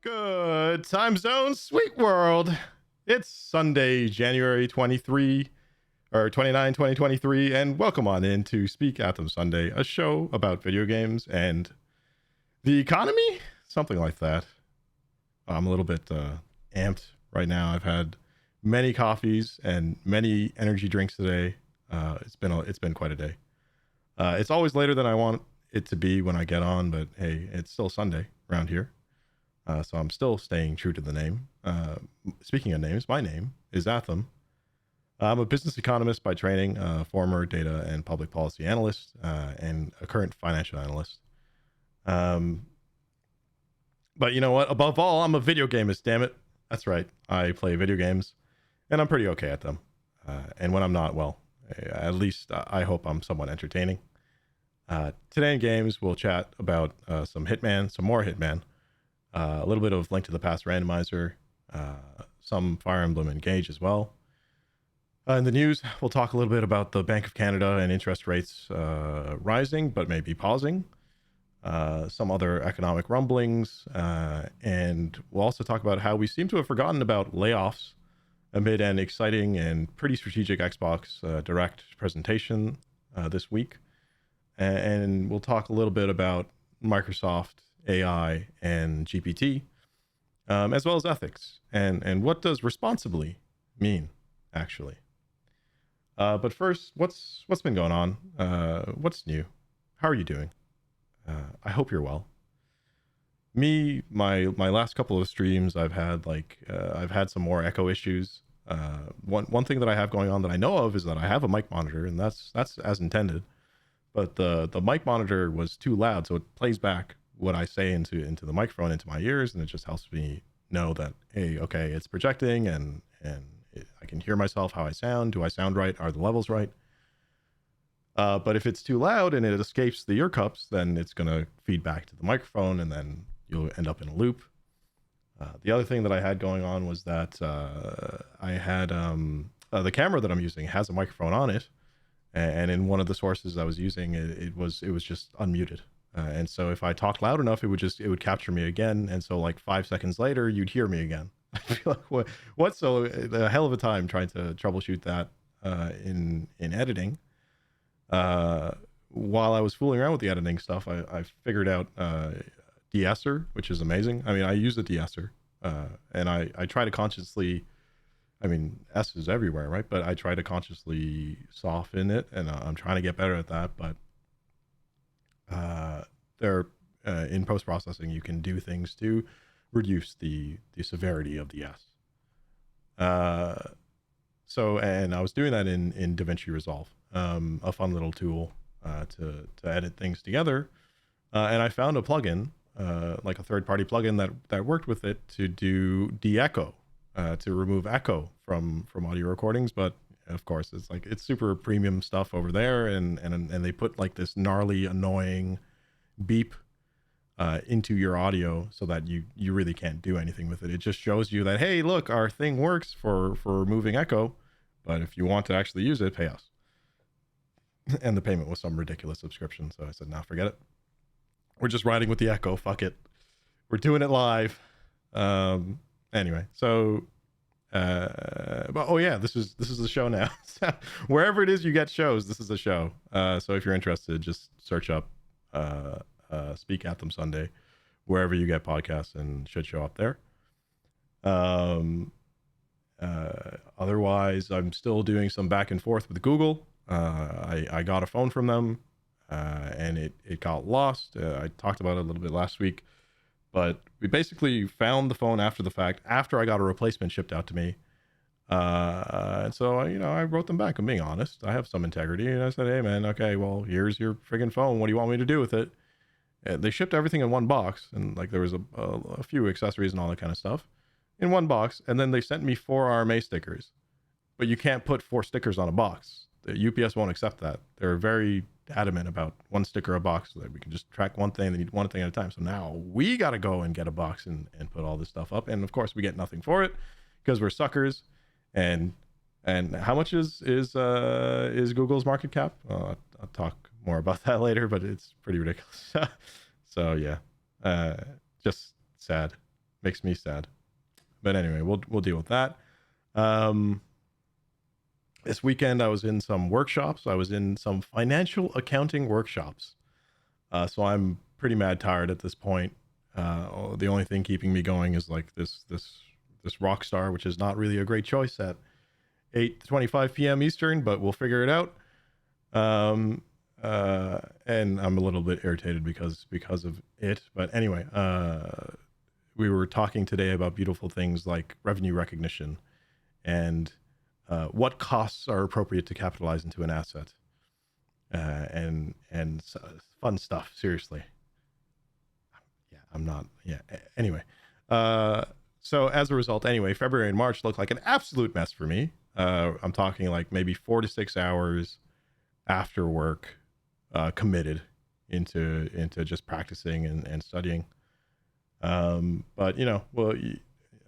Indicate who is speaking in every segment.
Speaker 1: Good time zone, sweet world. It's Sunday, January 23 or 29, 2023, and welcome on in to Speak Athem Sunday, a show about video games and the economy, something like that. I'm a little bit amped right now. I've had many coffees and many energy drinks today. It's been quite a day. It's always later than I want it to be when I get on, but hey, it's still Sunday around here. So I'm still staying true to the name. Speaking of names, my name is Athem. I'm a business economist by training, former data and public policy analyst, and a current financial analyst. But you know what? Above all, I'm a video gamist, damn it. That's right. I play video games, and I'm pretty okay at them. And when I'm not, well, at least I hope I'm somewhat entertaining. Today in games, we'll chat about some more Hitman. A little bit of Link to the Past Randomizer, some Fire Emblem Engage as well. In the news, we'll talk a little bit about the Bank of Canada and interest rates rising, but maybe pausing. Some other economic rumblings. And we'll also talk about how we seem to have forgotten about layoffs amid an exciting and pretty strategic Xbox Direct presentation this week. And we'll talk a little bit about Microsoft, AI, and GPT, as well as ethics, and what does responsibly mean, actually. But first, what's been going on? What's new? How are you doing? I hope you're well. Me, my last couple of streams, I've had some more echo issues. One thing that I have going on that I know of is that I have a mic monitor, and that's as intended. But the mic monitor was too loud, so it plays back what I say into the microphone, into my ears, and it just helps me know that, hey, okay, it's projecting, and I can hear myself, how I sound. Do I sound right? Are the levels right? But if it's too loud and it escapes the ear cups, then it's going to feed back to the microphone, and then you'll end up in a loop. The other thing that I had going on was that I had the camera that I'm using has a microphone on it, and in one of the sources I was using, it was just unmuted. And so if I talked loud enough, it would capture me again. And so like 5 seconds later, you'd hear me again. I feel like what? So a hell of a time trying to troubleshoot that in editing. While I was fooling around with the editing stuff, I figured out de-esser, which is amazing. I mean, I use the de-esser, and I try to consciously, I mean, S is everywhere, right? But I try to consciously soften it, and I'm trying to get better at that. But in post-processing, you can do things to reduce the severity of the S. So, and I was doing that in DaVinci Resolve, a fun little tool to edit things together. And I found a plugin, like a third-party plugin that worked with it to do de-echo, to remove echo from audio recordings. But of course, it's super premium stuff over there, and they put like this gnarly, annoying beep into your audio so that you really can't do anything with it. It just shows you that, hey, look, our thing works for removing echo, but if you want to actually use it, pay us. And the payment was some ridiculous subscription, so I said, nah, forget it. We're just riding with the echo. Fuck it. We're doing it live. Anyway, so but oh yeah, this is the show now. Wherever it is you get shows, this is the show. So if you're interested, just search up Speak Athem Sunday wherever you get podcasts, and should show up there. Otherwise, I'm still doing some back and forth with Google. I got a phone from them, and it got lost. I talked about it a little bit last week, but we basically found the phone after the fact, after I got a replacement shipped out to me. And so, I wrote them back. I'm being honest. I have some integrity. And I said, hey, man, okay, well, here's your friggin' phone. What do you want me to do with it? And they shipped everything in one box. And like there was a few accessories and all that kind of stuff in one box. And then they sent me 4 RMA stickers. But you can't put 4 stickers on a box. The UPS won't accept that. They're very adamant about 1 sticker a box, so that we can just track one thing. They need one thing at a time. So now we got to go and get a box and put all this stuff up. And of course, we get nothing for it because we're suckers. And how much is Google's market cap? I'll talk more about that later, but it's pretty ridiculous. So yeah, just sad. Makes me sad. But anyway, we'll deal with that. This weekend I was in some workshops. I was in some financial accounting workshops. So I'm pretty mad tired at this point. The only thing keeping me going is like this Rockstar, which is not really a great choice at 8:25 p.m. Eastern, but we'll figure it out. And I'm a little bit irritated because of it. But anyway, we were talking today about beautiful things like revenue recognition and what costs are appropriate to capitalize into an asset, and fun stuff. Seriously, yeah, I'm not. Yeah. Anyway, so as a result, anyway, February and March look like an absolute mess for me. I'm talking like maybe 4 to 6 hours after work, committed into just practicing and studying. But well,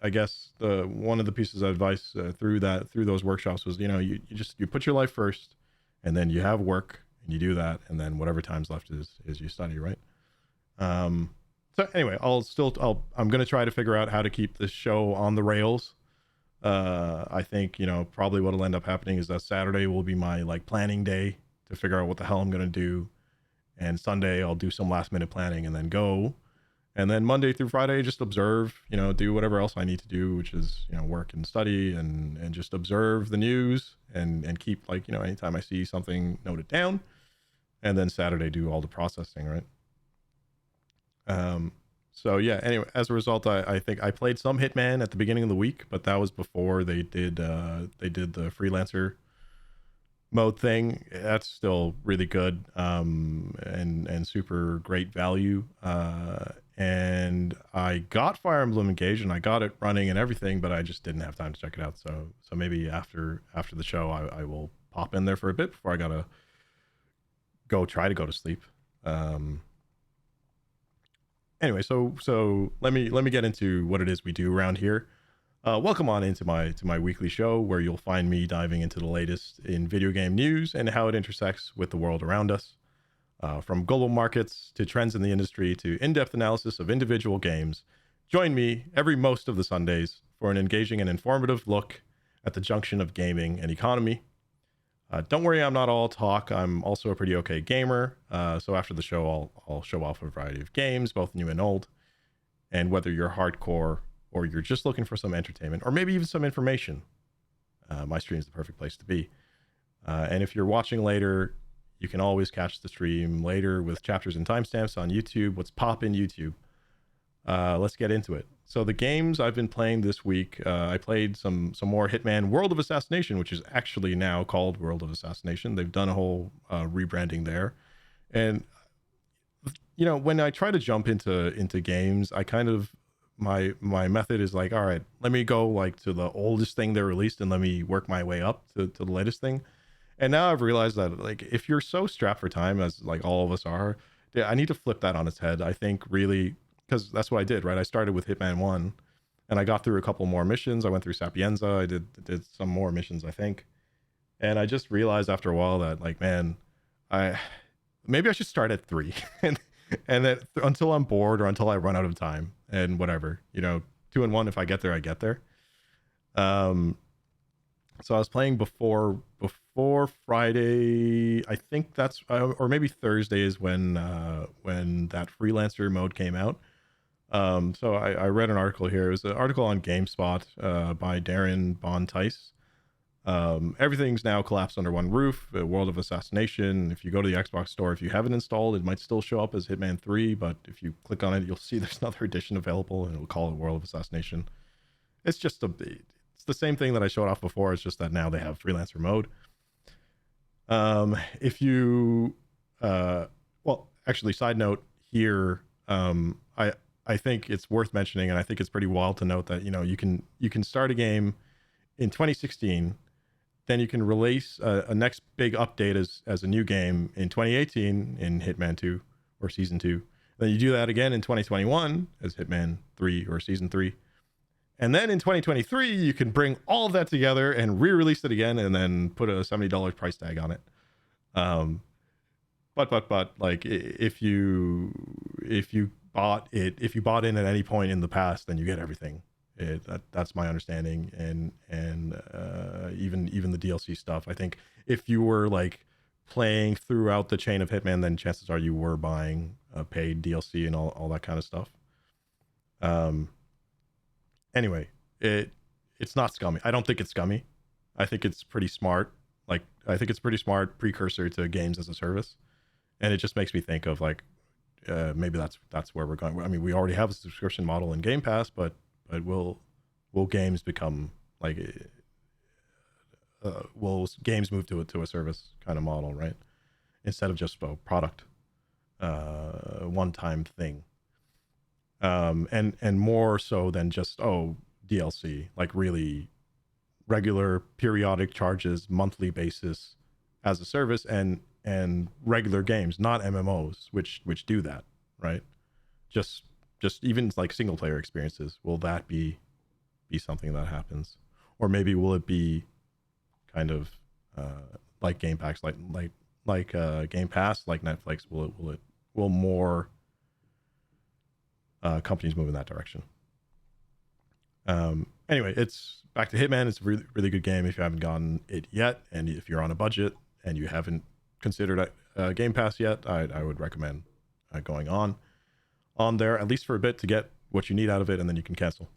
Speaker 1: I guess one of the pieces of advice through those workshops was, you put your life first, and then you have work and you do that, and then whatever time's left is you study, right? So anyway, I'm going to try to figure out how to keep this show on the rails. I think, probably what'll end up happening is that Saturday will be my like planning day to figure out what the hell I'm going to do. And Sunday I'll do some last minute planning and then go. And then Monday through Friday, just observe, do whatever else I need to do, which is, work and study and just observe the news and keep like, anytime I see something, note it down. And then Saturday do all the processing, right? So yeah, anyway, as a result, I think I played some Hitman at the beginning of the week, but that was before they did the freelancer mode thing. That's still really good, and super great value. And I got Fire Emblem Engage and I got it running and everything, but I just didn't have time to check it out. So maybe after the show, I will pop in there for a bit before I gotta try to go to sleep. Anyway, so let me get into what it is we do around here. Welcome on into my weekly show where you'll find me diving into the latest in video game news and how it intersects with the world around us. From global markets to trends in the industry to in-depth analysis of individual games, join me every most of the Sundays for an engaging and informative look at the junction of gaming and economy. Don't worry, I'm not all talk. I'm also a pretty okay gamer. So after the show, I'll show off a variety of games, both new and old. And whether you're hardcore or you're just looking for some entertainment or maybe even some information, my stream is the perfect place to be. And if you're watching later, you can always catch the stream later with chapters and timestamps on YouTube. What's poppin' YouTube? Let's get into it. So the games I've been playing this week, I played some more Hitman World of Assassination, which is actually now called World of Assassination. They've done a whole rebranding there. And, when I try to jump into games, I kind of, my method is like, all right, let me go like to the oldest thing they released and let me work my way up to the latest thing. And now I've realized that like if you're so strapped for time as like all of us are, I need to flip that on its head. I think really, because that's what I did, right? I started with Hitman 1 and I got through a couple more missions. I went through Sapienza. I did some more missions, I think. And I just realized after a while that like, man, maybe I should start at 3 and that until I'm bored or until I run out of time and whatever, 2 and 1, if I get there, I get there. So I was playing before Friday. I think that's or maybe Thursday is when that freelancer mode came out. So I read an article here. It was an article on GameSpot by Darren Bontice. Everything's now collapsed under one roof. World of Assassination. If you go to the Xbox store, if you have it installed, it might still show up as Hitman 3. But if you click on it, you'll see there's another edition available, and it'll call it World of Assassination. It's just it's the same thing that I showed off before. It's just that now they have freelancer mode. If you, well, actually, side note here, I think it's worth mentioning, and I think it's pretty wild to note that you can start a game in 2016, then you can release a next big update as a new game in 2018 in Hitman 2 or Season 2. Then you do that again in 2021 as Hitman 3 or Season 3. And then in 2023, you can bring all of that together and re-release it again and then put a $70 price tag on it. But like if you bought it, if you bought in at any point in the past, then you get everything. That's my understanding, and even the DLC stuff. I think if you were like playing throughout the chain of Hitman, then chances are you were buying paid DLC and all that kind of stuff. Anyway, it's not scummy. I don't think it's scummy. I think it's pretty smart. Like, I think it's pretty smart precursor to games as a service, and it just makes me think of like maybe that's where we're going. I mean, we already have a subscription model in Game Pass, but will games become like will games move to a service kind of model, right? Instead of just a product, one-time thing, and more so than just DLC, like really regular periodic charges, monthly basis as a service, and regular games, not MMOs, which do that, right? Just even like single player experiences. Will that be something that happens, or maybe will it be kind of like Game Pass, like Game Pass, like Netflix? Will more companies move in that direction? Anyway, it's back to Hitman. It's a really, really good game if you haven't gotten it yet, and if you're on a budget and you haven't considered Game Pass yet, I would recommend going on there at least for a bit to get what you need out of it, and then you can cancel.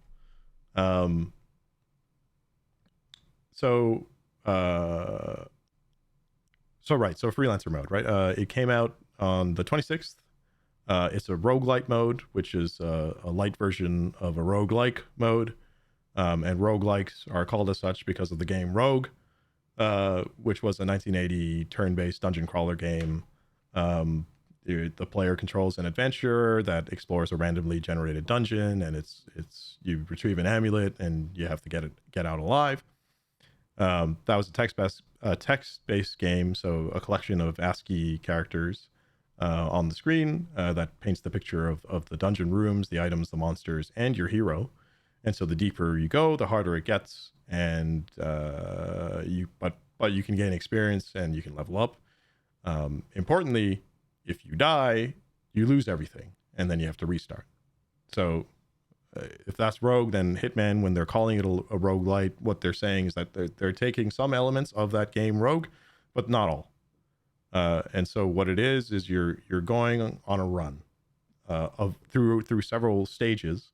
Speaker 1: So freelancer mode, right? It came out on the 26th. It's a roguelite mode, which is a light version of a roguelike mode. And roguelikes are called as such because of the game Rogue, which was a 1980 turn-based dungeon crawler game. The player controls an adventurer that explores a randomly generated dungeon, and it's you retrieve an amulet and you have to get out alive. That was a text-based game, so a collection of ASCII characters on the screen that paints the picture of the dungeon rooms, the items, the monsters, and your hero. And so the deeper you go, the harder it gets, and but you can gain experience and you can level up. Importantly, if you die, you lose everything, and then you have to restart. So if that's Rogue, then Hitman, when they're calling it a roguelite, what they're saying is that they're taking some elements of that game Rogue, but not all. And so what it is you're going on a run through several stages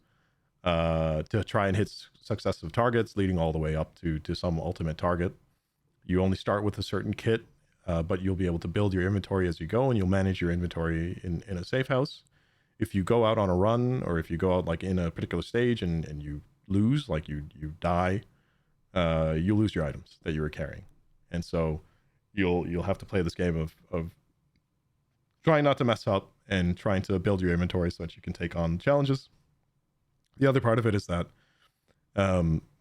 Speaker 1: to try and hit successive targets, leading all the way up to some ultimate target. You only start with a certain kit, but you'll be able to build your inventory as you go, and you'll manage your inventory in a safe house. If you go out on a run, or if you go out like in a particular stage and you lose, like you die, you lose your items that you were carrying. And so you'll have to play this game of trying not to mess up and trying to build your inventory so that you can take on challenges. The other part of it is that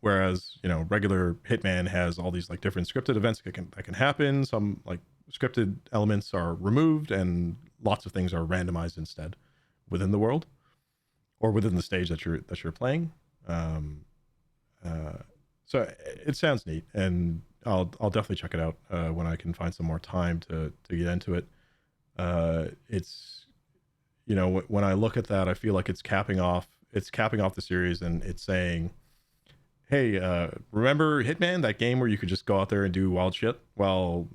Speaker 1: whereas regular Hitman has all these like different scripted events that can happen, some like scripted elements are removed and lots of things are randomized instead within the world or within the stage that you're playing. So it sounds neat, and I'll definitely check it out when I can find some more time to get into it. It's when I look at that, I feel like it's capping off the series, and it's saying, hey, remember Hitman, that game where you could just go out there and do wild shit? Well,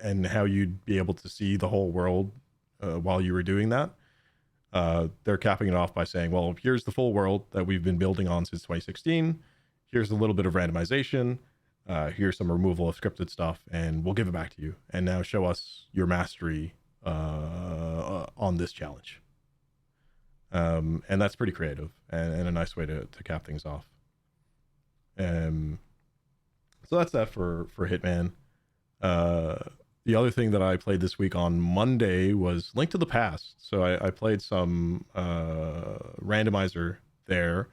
Speaker 1: and how you'd be able to see the whole world while you were doing that. They're capping it off by saying, well, here's the full world that we've been building on since 2016. Here's a little bit of randomization. Here's some removal of scripted stuff, and we'll give it back to you. And now show us your mastery on this challenge. And that's pretty creative and a nice way to cap things off. So that's that for Hitman. The other thing that I played this week on Monday was Link to the Past. So I played some Randomizer there.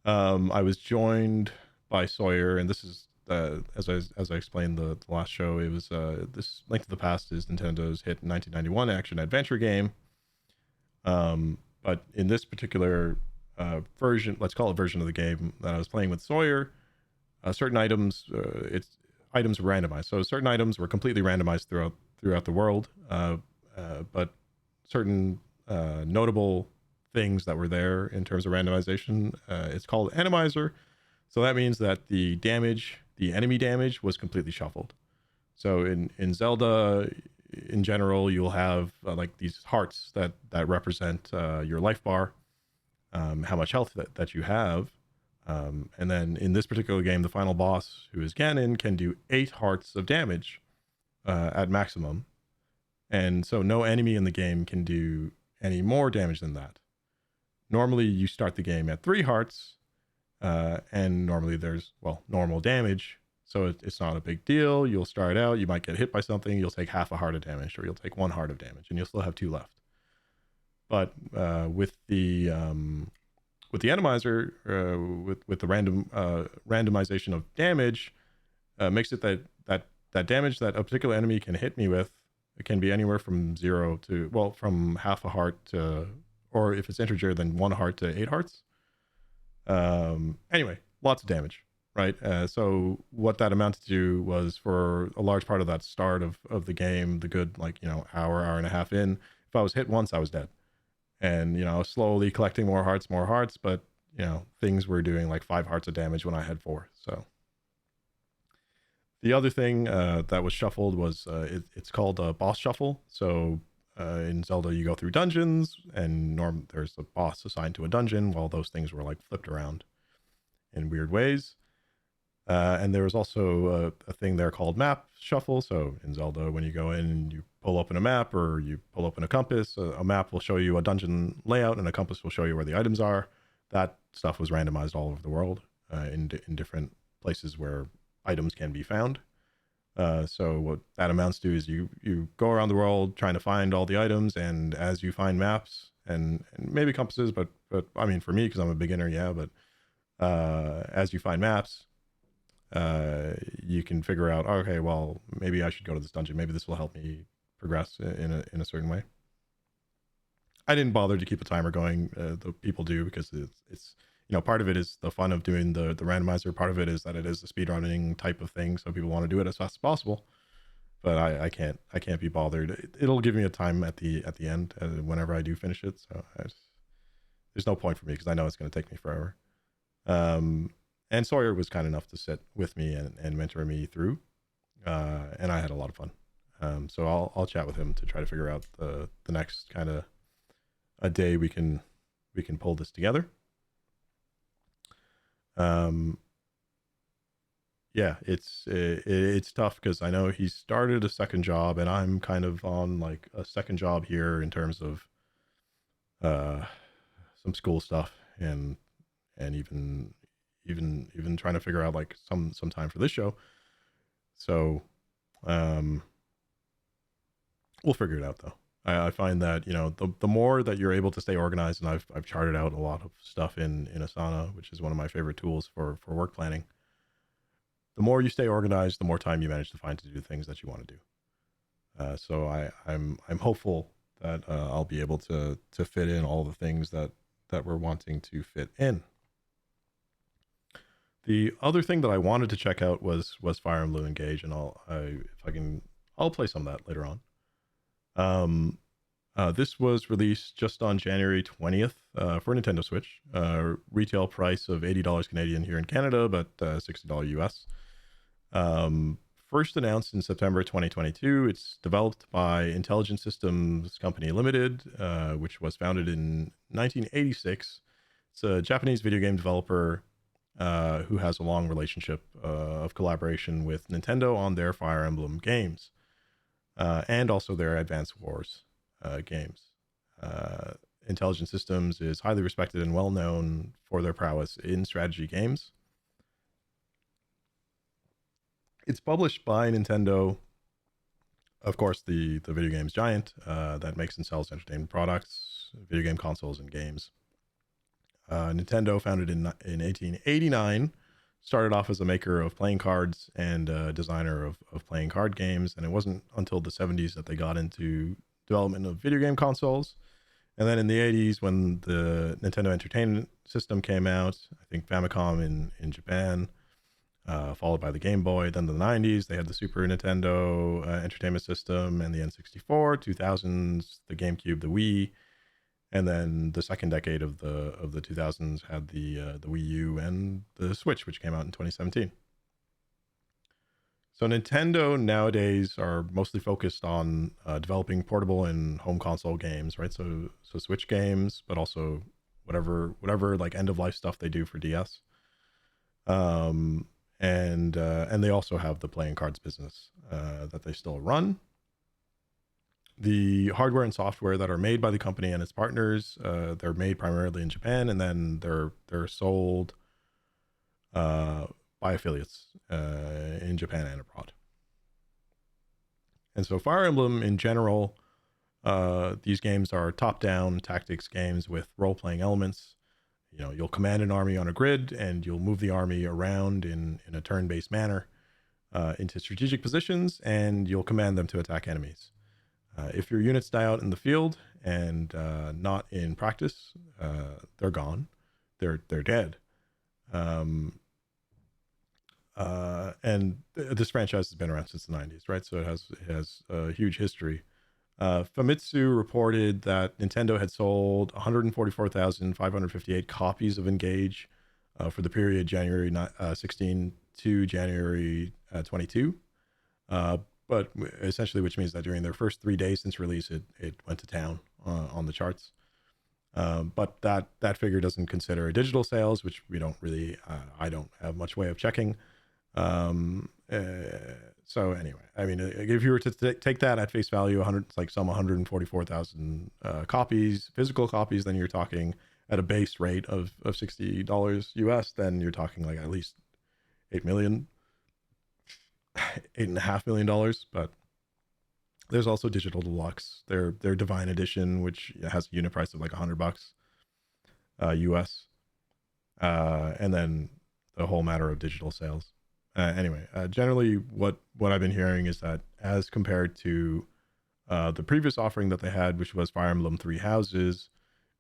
Speaker 1: I was joined by Sawyer, and this is as I explained the last show. It was this Link to the Past is Nintendo's hit 1991 action adventure game. But in this particular version, let's call it version of the game that I was playing with Sawyer, certain items items were randomized. So certain items were completely randomized throughout the world, but certain notable things that were there in terms of randomization. It's called Randomizer. So that means that the enemy damage was completely shuffled. So in Zelda, in general, you'll have like these hearts that represent your life bar, how much health that you have. And then in this particular game, the final boss, who is Ganon, can do 8 hearts of damage at maximum. And so no enemy in the game can do any more damage than that. Normally, you start the game at 3 hearts, and normally there's, well, normal damage. So it's not a big deal. You'll start out, you might get hit by something, you'll take half a heart of damage, or you'll take 1 heart of damage, and you'll still have 2 left. But with the Randomizer, with the randomization of damage, makes it that damage that a particular enemy can hit me with, it can be anywhere from 0 to, well, from half a heart to, or if it's integer, then 1 heart to 8 hearts. Anyway, lots of damage, right? So what that amounted to was, for a large part of that start of the game, the good, like, hour and a half in, if I was hit once, I was dead. And, I was slowly collecting more hearts, but, things were doing like 5 hearts of damage when I had 4. So the other thing that was shuffled was, it's called a boss shuffle. So in Zelda, you go through dungeons, and there's a boss assigned to a dungeon. Well, those things were like flipped around in weird ways. And there was also a thing there called map shuffle. So in Zelda, when you go in and you pull open a map, or you pull open a compass, a map will show you a dungeon layout, and a compass will show you where the items are. That stuff was randomized all over the world in different places where items can be found. So what that amounts to is you go around the world trying to find all the items, and as you find maps and maybe compasses, but I mean, for me, because I'm a beginner, yeah, but as you find maps, you can figure out, okay, well, maybe I should go to this dungeon. Maybe this will help me progress in a certain way. I didn't bother to keep a timer going. The people do, because it's part of it is the fun of doing the randomizer. Part of it is that it is a speedrunning type of thing, so people want to do it as fast as possible. But I can't be bothered. It'll give me a time at the end whenever I do finish it. So there's no point for me, because I know it's going to take me forever. And Sawyer was kind enough to sit with me and mentor me through, and I had a lot of fun. So I'll chat with him to try to figure out the next kind of a day we can pull this together. Yeah, it's tough, because I know he started a second job, and I'm kind of on like a second job here in terms of some school stuff, and even trying to figure out like some time for this show. So we'll figure it out, though. I find that the more that you're able to stay organized, and I've charted out a lot of stuff in Asana, which is one of my favorite tools for work planning. The more you stay organized, the more time you manage to find to do things that you want to do. So I'm hopeful that I'll be able to fit in all the things that we're wanting to fit in. The other thing that I wanted to check out was Fire Emblem Engage, and I'll play some of that later on. This was released just on January 20th for Nintendo Switch. Retail price of $80 Canadian here in Canada, but $60 US. First announced in September 2022. It's developed by Intelligent Systems Company Limited, which was founded in 1986. It's a Japanese video game developer who has a long relationship of collaboration with Nintendo on their Fire Emblem games, and also their Advance Wars games. Intelligent Systems is highly respected and well known for their prowess in strategy games. It's published by Nintendo, of course, the video games giant that makes and sells entertainment products, video game consoles, and games. Nintendo, founded in 1889, started off as a maker of playing cards and a designer of playing card games, and it wasn't until the 70s that they got into development of video game consoles. And then in the 80s, when the Nintendo Entertainment System came out, I think Famicom in Japan, followed by the Game Boy. Then the 90s, they had the Super Nintendo Entertainment System and the N64. 2000s, the GameCube, the Wii. And then the second decade of the 2000s had the Wii U and the Switch, which came out in 2017. So Nintendo nowadays are mostly focused on developing portable and home console games, right? So Switch games, but also whatever like end of life stuff they do for DS. And they also have the playing cards business that they still run. The hardware and software that are made by the company and its partners, they're made primarily in Japan, and then they're sold by affiliates in Japan and abroad. And so Fire Emblem in general, these games are top-down tactics games with role-playing elements. You know, you'll command an army on a grid, and you'll move the army around in a turn-based manner into strategic positions, and you'll command them to attack enemies. If your units die out in the field and not in practice, they're gone. They're dead. And this franchise has been around since the 90s, right? So it has a huge history. Famitsu reported that Nintendo had sold 144,558 copies of Engage for the period January 16 to January 22. But essentially, which means that during their first 3 days since release, it went to town on the charts. But that figure doesn't consider digital sales, which we don't really, I don't have much way of checking. So anyway, I mean, if you were to take that at face value, it's like some 144,000 copies, physical copies, then you're talking at a base rate of $60 US, then you're talking like at least $8.5 million. But there's also digital deluxe, their divine edition, which has a unit price of like $100 US, and then the whole matter of digital sales. Anyway, generally what I've been hearing is that as compared to the previous offering that they had, which was Fire Emblem Three Houses,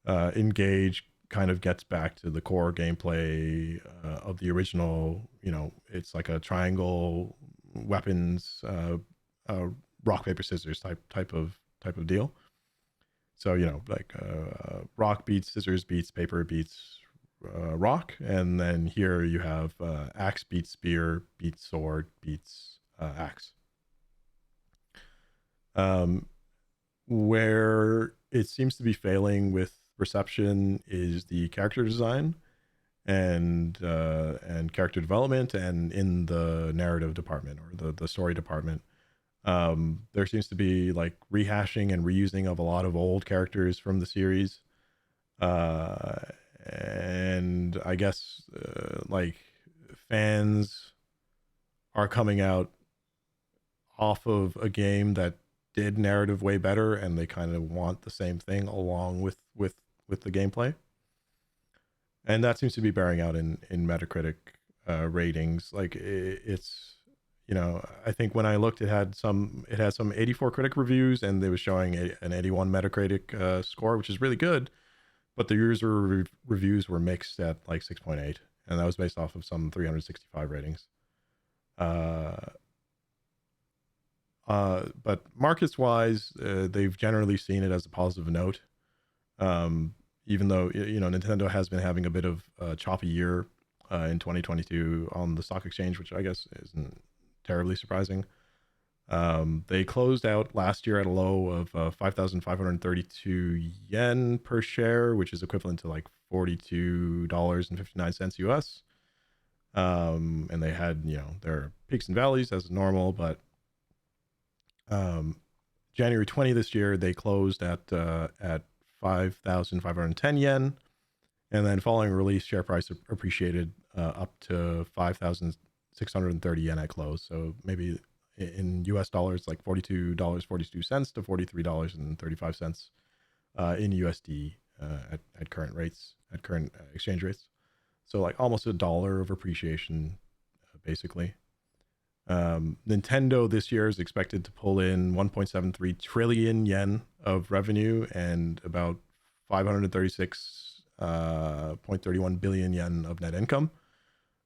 Speaker 1: Engage kind of gets back to the core gameplay of the original. You know, it's like a triangle weapons, rock paper scissors type of deal. So, you know, like rock beats scissors, beats paper, beats rock, and then here you have axe beats spear, beats sword, beats axe. Where it seems to be failing with reception is the character design and character development, and in the narrative department or the story department. There seems to be like rehashing and reusing of a lot of old characters from the series. And I guess like fans are coming out off of a game that did narrative way better, and they kind of want the same thing along with the gameplay. And that seems to be bearing out in Metacritic ratings. Like it's, you know, I think when I looked, it had some 84 critic reviews, and they was showing an 81 Metacritic score, which is really good. But the user reviews were mixed at like 6.8, and that was based off of some 365 ratings. But markets-wise, they've generally seen it as a positive note. Even though, you know, Nintendo has been having a bit of a choppy year in 2022 on the stock exchange, which I guess isn't terribly surprising. They closed out last year at a low of 5,532 yen per share, which is equivalent to like $42.59 US. And they had, you know, their peaks and valleys as normal, but January 20 this year, they closed at 5,510 yen. And then following release, share price appreciated up to 5,630 yen at close. So maybe in US dollars, like $42.42 to $43.35 in USD at current rates, at current exchange rates. So like almost $1 of appreciation, basically. Nintendo this year is expected to pull in 1.73 trillion yen of revenue and about 536.31 billion yen of net income.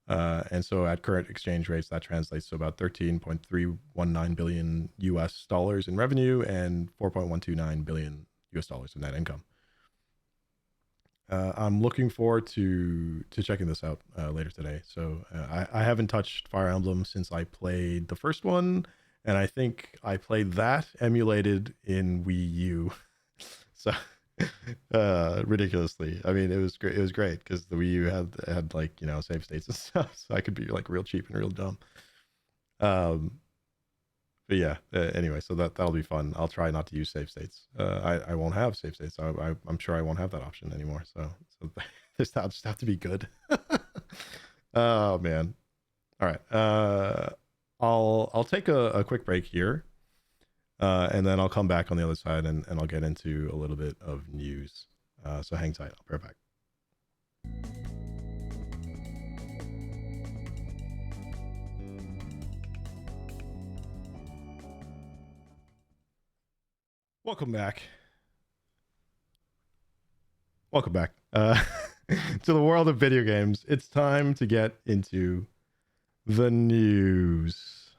Speaker 1: And so at current exchange rates, that translates to about 13.319 billion US dollars in revenue and 4.129 billion US dollars in net income. I'm looking forward to checking this out later today. So I haven't touched Fire Emblem since I played the first one, and I think I played that emulated in Wii U. So ridiculously, I mean, it was great. It was great because the Wii U had like, you know, save states and stuff, so I could be like real cheap and real dumb. Um, but yeah, anyway, so that'll be fun. I'll try not to use save states. I won't have save states. I'm sure I won't have that option anymore. So this I'll just have to be good. Oh man. All right. I'll take a quick break here, and then I'll come back on the other side, and I'll get into a little bit of news. So hang tight. I'll be right back. Welcome back. Welcome back to the world of video games. It's time to get into the news.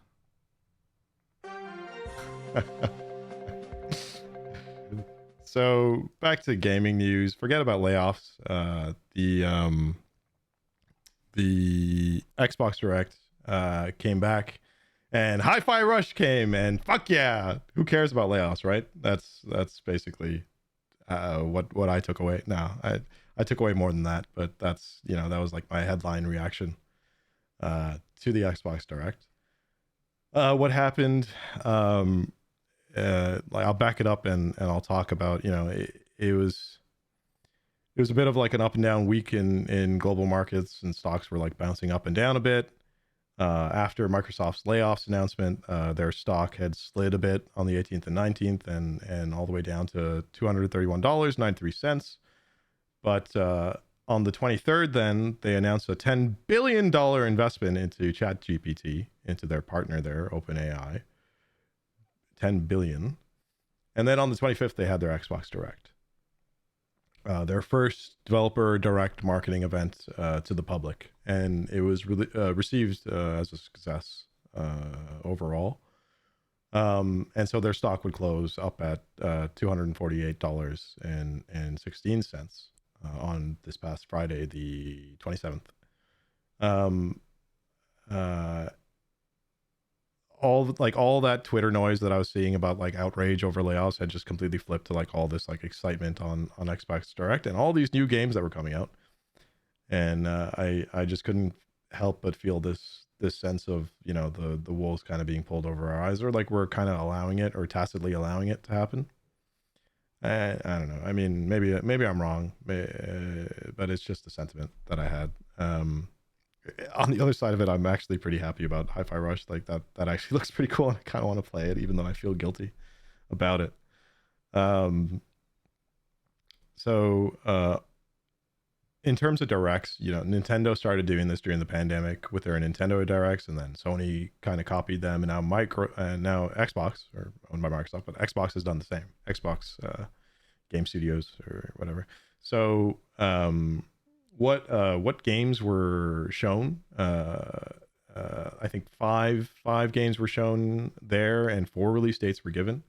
Speaker 1: So back to gaming news. Forget about layoffs. The Xbox Direct came back, and Hi-Fi Rush came, and fuck yeah, who cares about layoffs, right? That's basically what I took away. No, I took away more than that, but that's, you know, that was like my headline reaction to the Xbox Direct. What happened? Like, I'll back it up, and I'll talk about, you know, it was a bit of like an up and down week in global markets, and stocks were like bouncing up and down a bit. After Microsoft's layoffs announcement, their stock had slid a bit on the 18th and 19th, and all the way down to $231.93. But on the 23rd, then they announced a $10 billion investment into ChatGPT, into their partner there, OpenAI. 10 billion. And then on the 25th, they had their Xbox Direct, their first developer direct marketing event to the public, and it was really received as a success overall. And so their stock would close up at $248.16 on this past Friday, the 27th. All that Twitter noise that I was seeing about like outrage over layoffs had just completely flipped to like all this like excitement on Xbox Direct and all these new games that were coming out. And I just couldn't help but feel this sense of, you know, the wolves kind of being pulled over our eyes, or like we're kind of allowing it, or tacitly allowing it to happen. I don't know. I mean, maybe I'm wrong, but it's just a sentiment that I had. On the other side of it, I'm actually pretty happy about Hi-Fi Rush. Like that actually looks pretty cool, and I kind of want to play it, even though I feel guilty about it. So in terms of directs, you know, Nintendo started doing this during the pandemic with their Nintendo Directs, and then Sony kind of copied them, and now now Xbox, or owned by Microsoft, but Xbox has done the same. Xbox Game Studios or whatever. So what games were shown? I think five games were shown there, and 4 release dates were given.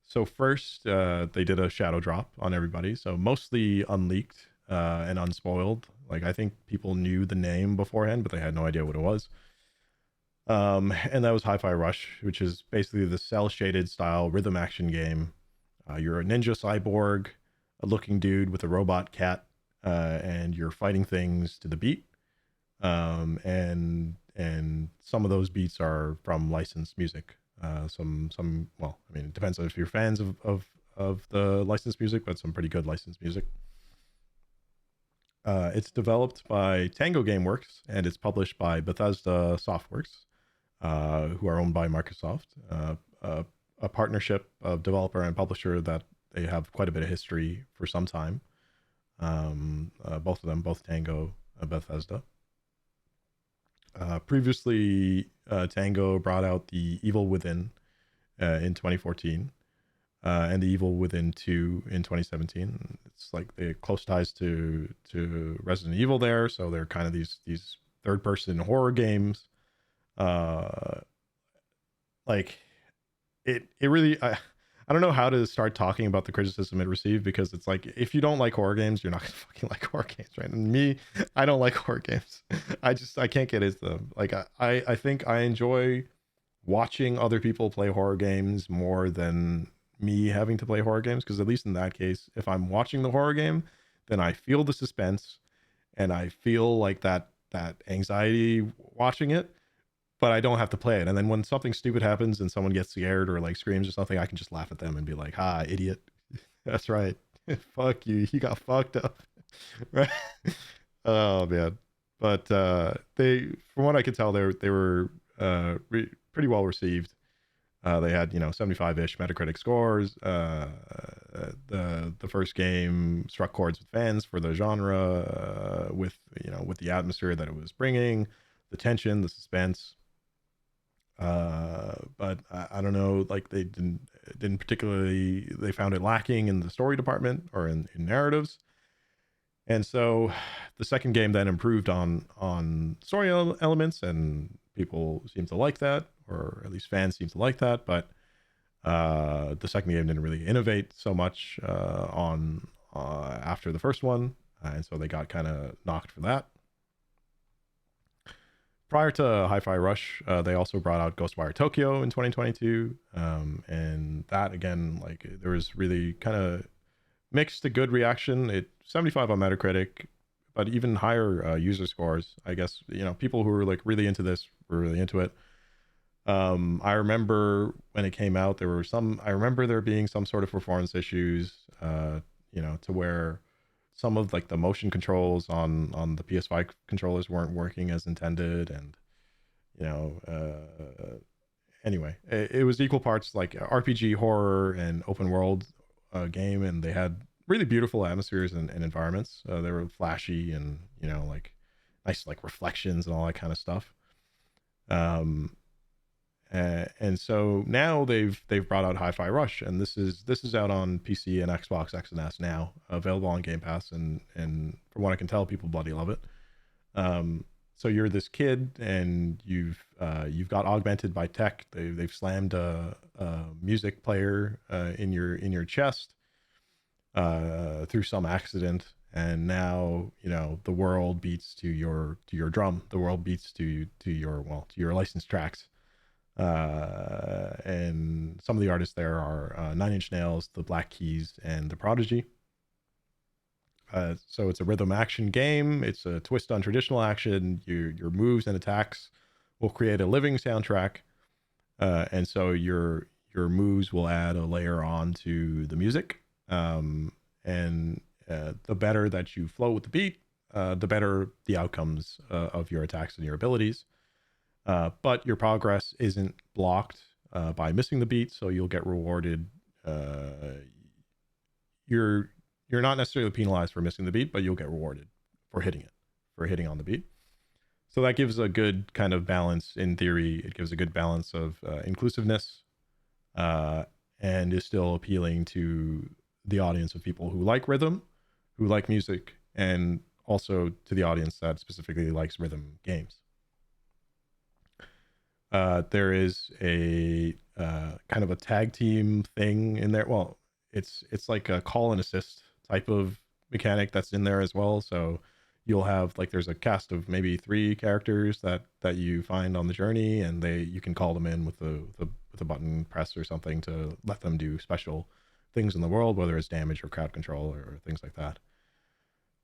Speaker 1: So first, they did a shadow drop on everybody, so mostly unleaked and unspoiled. Like, I think people knew the name beforehand, but they had no idea what it was. And that was Hi-Fi Rush, which is basically the cel-shaded style rhythm action game. You're a ninja cyborg, a looking dude with a robot cat, and you're fighting things to the beat. And some of those beats are from licensed music. Some well, I mean, it depends on if you're fans of the licensed music, but some pretty good licensed music. It's developed by Tango Gameworks, and it's published by Bethesda Softworks, who are owned by Microsoft. A partnership of developer and publisher that they have quite a bit of history for some time. Both of them, both Tango and Bethesda. Previously, Tango brought out The Evil Within in 2014, and The Evil Within 2 in 2017. It's like they close ties to Resident Evil there, so they're kind of these third-person horror games. Like it really, I I don't know how to start talking about the criticism it received, because it's like, if you don't like horror games, you're not gonna fucking like horror games, right? And me, I don't like horror games. I can't get into them. Like I think I enjoy watching other people play horror games more than me having to play horror games, because at least in that case, if I'm watching the horror game, then I feel the suspense and I feel like that anxiety watching it, but I don't have to play it. And then when something stupid happens and someone gets scared or like screams or something, I can just laugh at them and be like, "Ha, idiot." That's right. Fuck you. You got fucked up. Right? Oh man. But they, from what I could tell, they were pretty well received. They had 75-ish Metacritic scores. The first game struck chords with fans for the genre, with the atmosphere that it was bringing, the tension, the suspense. But I don't know, like they didn't particularly, they found it lacking in the story department or in narratives. And so the second game then improved on story elements, and people seem to like that, or at least fans seem to like that. But the second game didn't really innovate so much after the first one, and so they got kind of knocked for that. Prior to Hi-Fi Rush, they also brought out Ghostwire Tokyo in 2022, and that again, like, there was really kind of mixed to good reaction. It 75 on Metacritic, but even higher user scores. I guess people who were like really into this were really into it. I remember when it came out, I remember there being some sort of performance issues, to where some of like the motion controls on the PS5 controllers weren't working as intended, and anyway, it was equal parts like RPG, horror, and open world game, and they had really beautiful atmospheres and environments. They were flashy and like nice like reflections and all that kind of stuff. And so now they've brought out Hi-Fi Rush, and this is out on PC and Xbox X and S now, available on Game Pass, and from what I can tell, people bloody love it. So you're this kid, and you've got augmented by tech. They've slammed a music player in your chest through some accident, and now the world beats to your drum. The world beats to your licensed tracks. And some of the artists there are Nine Inch Nails, the Black Keys, and the Prodigy. So it's a rhythm action game. It's a twist on traditional action. Your moves and attacks will create a living soundtrack, and so your moves will add a layer on to the music. And the better that you flow with the beat, the better the outcomes of your attacks and your abilities. But your progress isn't blocked by missing the beat, so you'll get rewarded. You're not necessarily penalized for missing the beat, but you'll get rewarded for hitting on the beat. So that gives a good kind of balance. In theory, it gives a good balance of inclusiveness, and is still appealing to the audience of people who like rhythm, who like music, and also to the audience that specifically likes rhythm games. There is a kind of a tag team thing in there. Well, it's like a call and assist type of mechanic that's in there as well. So you'll have like, there's a cast of maybe 3 characters that you find on the journey, and you can call them in with a button press or something to let them do special things in the world, whether it's damage or crowd control or things like that.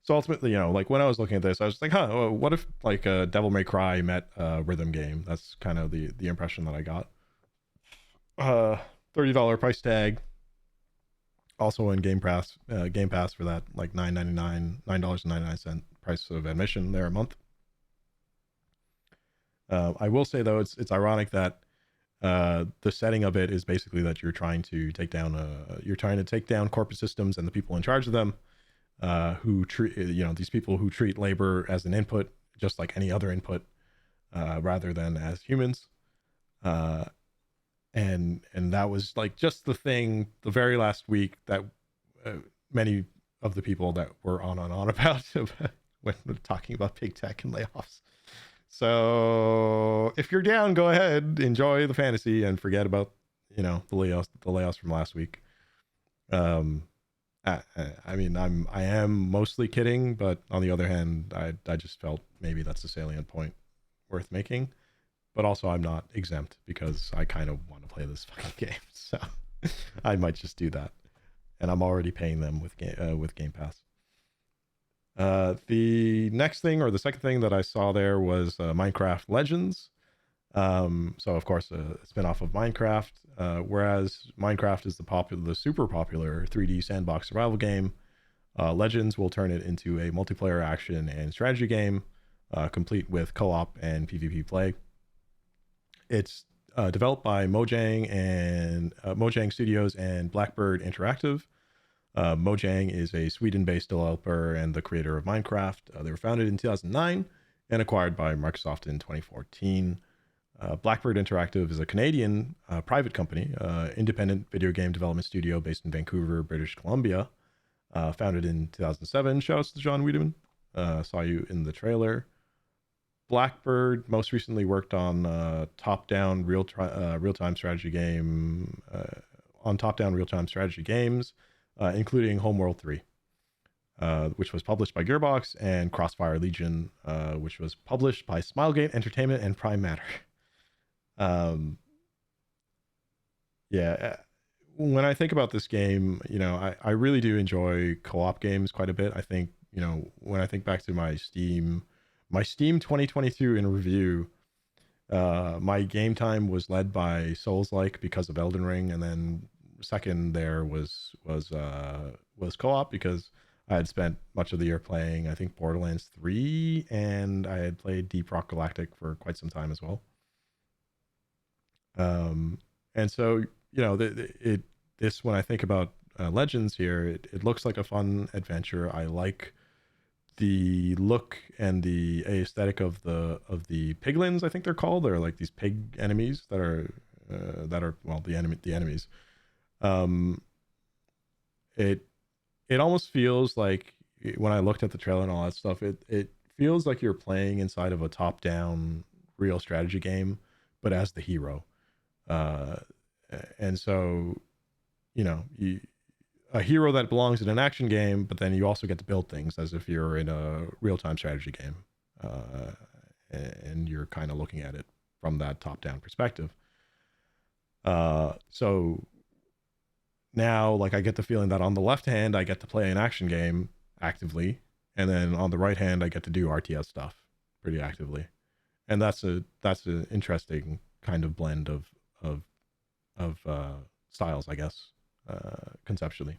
Speaker 1: So ultimately, like when I was looking at this, I was like, what if like a Devil May Cry met a rhythm game? That's kind of the impression that I got. $30 price tag. Also in Game Pass for that, like $9.99 price of admission there a month. I will say though, it's ironic that the setting of it is basically that you're trying to take down corporate systems and the people in charge of them. Who treat these people who treat labor as an input, just like any other input, rather than as humans. And that was like just the thing the very last week that many of the people that were on about when talking about big tech and layoffs. So if you're down, go ahead, enjoy the fantasy and forget about the layoffs from last week. Um, I mean, I am mostly kidding, but on the other hand, I just felt maybe that's a salient point worth making. But also, I'm not exempt because I kind of want to play this fucking game, so I might just do that. And I'm already paying them with Game Pass. The next thing, or the second thing that I saw there was Minecraft Legends. So of course, a spin-off of Minecraft. Whereas Minecraft is the super popular 3D sandbox survival game, Legends will turn it into a multiplayer action and strategy game, complete with co-op and PvP play. It's developed by Mojang Studios and Blackbird Interactive. Mojang is a Sweden-based developer and the creator of Minecraft. They were founded in 2009 and acquired by Microsoft in 2014. Blackbird Interactive is a Canadian private company, independent video game development studio based in Vancouver, British Columbia. Founded in 2007. Shoutouts to John Wiedemann. Saw you in the trailer. Blackbird most recently worked on top-down real-time strategy game top-down real-time strategy games, including Homeworld 3, which was published by Gearbox, and Crossfire Legion, which was published by Smilegate Entertainment and Prime Matter. Yeah, when I think about this game, I really do enjoy co-op games quite a bit. I think, when I think back to my Steam 2022 in review, my game time was led by Souls-like because of Elden Ring, and then second there was co-op because I had spent much of the year playing, I think, Borderlands 3, and I had played Deep Rock Galactic for quite some time as well. And so, this, when I think about Legends here, it looks like a fun adventure. I like the look and the aesthetic of the piglins, I think they're called. They're like these pig enemies that are well, the enemies. It almost feels like, when I looked at the trailer and all that stuff, it feels like you're playing inside of a top-down real strategy game, but as the hero. And so, a hero that belongs in an action game, but then you also get to build things as if you're in a real-time strategy game, and you're kind of looking at it from that top-down perspective. So now, like, I get the feeling that on the left hand, I get to play an action game actively, and then on the right hand, I get to do RTS stuff pretty actively, and that's an interesting kind of blend of styles, I guess, conceptually.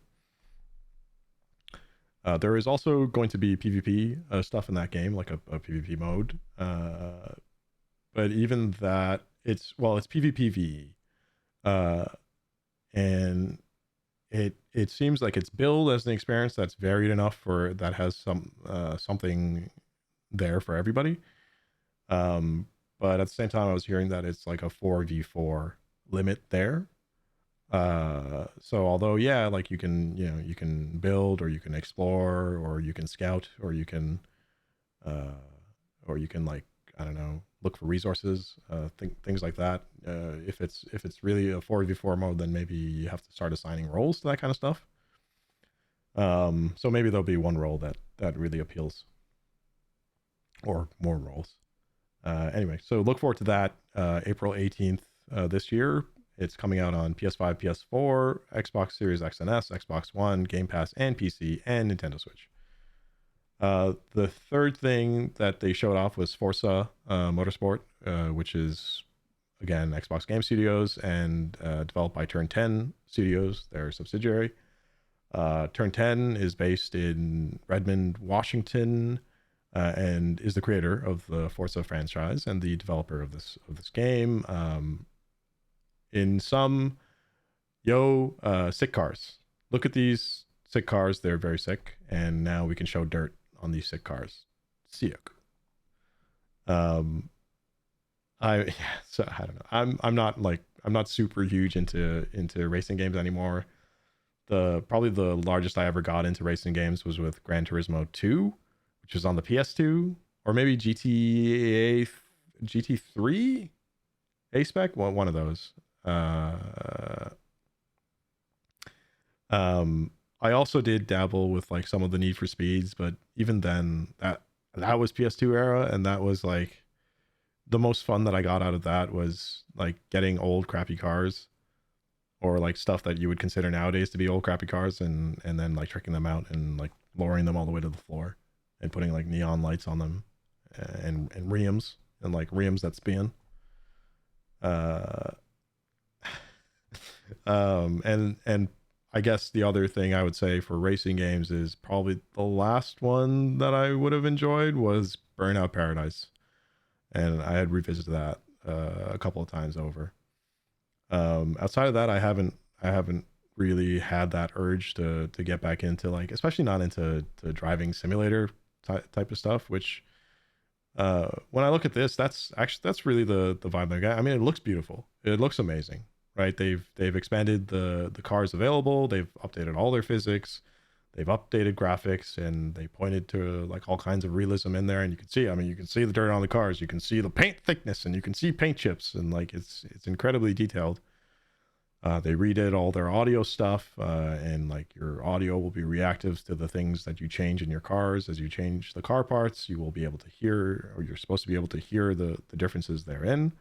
Speaker 1: There is also going to be PvP stuff in that game, like a PvP mode. But even that, it's PvPvE. And it seems like it's billed as an experience that's varied enough for that has something there for everybody. But at the same time, I was hearing that it's like a 4v4 limit there. So although, yeah, like you can build, or you can explore, or you can scout, or you can like, I don't know, look for resources, things like that. If it's really a 4v4 mode, then maybe you have to start assigning roles to that kind of stuff. So maybe there'll be one role that really appeals, or more roles. Anyway, so look forward to that. April 18th this year. It's coming out on PS5, PS4, Xbox Series X and S, Xbox One, Game Pass, and PC, and Nintendo Switch. The third thing that they showed off was Forza Motorsport, which is, again, Xbox Game Studios and developed by Turn 10 Studios, their subsidiary. Turn 10 is based in Redmond, Washington, and is the creator of the Forza franchise and the developer of this game. In some, sick cars. Look at these sick cars. They're very sick, and now we can show dirt on these sick cars. Sick. I don't know. I'm not super huge into racing games anymore. Probably the largest I ever got into racing games was with Gran Turismo 2, which was on the PS2, or maybe GT3 A-Spec, one of those. I also did dabble with like some of the Need for Speeds, but even then, that was PS2 era, and that was like the most fun that I got out of that was like getting old crappy cars, or like stuff that you would consider nowadays to be old crappy cars, and then like tricking them out and like lowering them all the way to the floor and putting like neon lights on them, and rims, and like rims that spin. Uh, and I guess the other thing I would say for racing games is probably the last one that I would have enjoyed was Burnout Paradise, and I had revisited that a couple of times over. Outside of that, I haven't really had that urge to get back into, like, especially not into to driving simulator type of stuff. Which when I look at this, that's really the vibe I got. I mean, it looks beautiful. It looks amazing, right? They've expanded the cars available. They've updated all their physics. They've updated graphics, and they pointed to like all kinds of realism in there. And you can see, I mean, you can see the dirt on the cars. You can see the paint thickness, and you can see paint chips, and like it's incredibly detailed. They redid all their audio stuff, and like your audio will be reactive to the things that you change in your cars. As you change the car parts, you will be able to hear, or you're supposed to be able to hear the differences therein.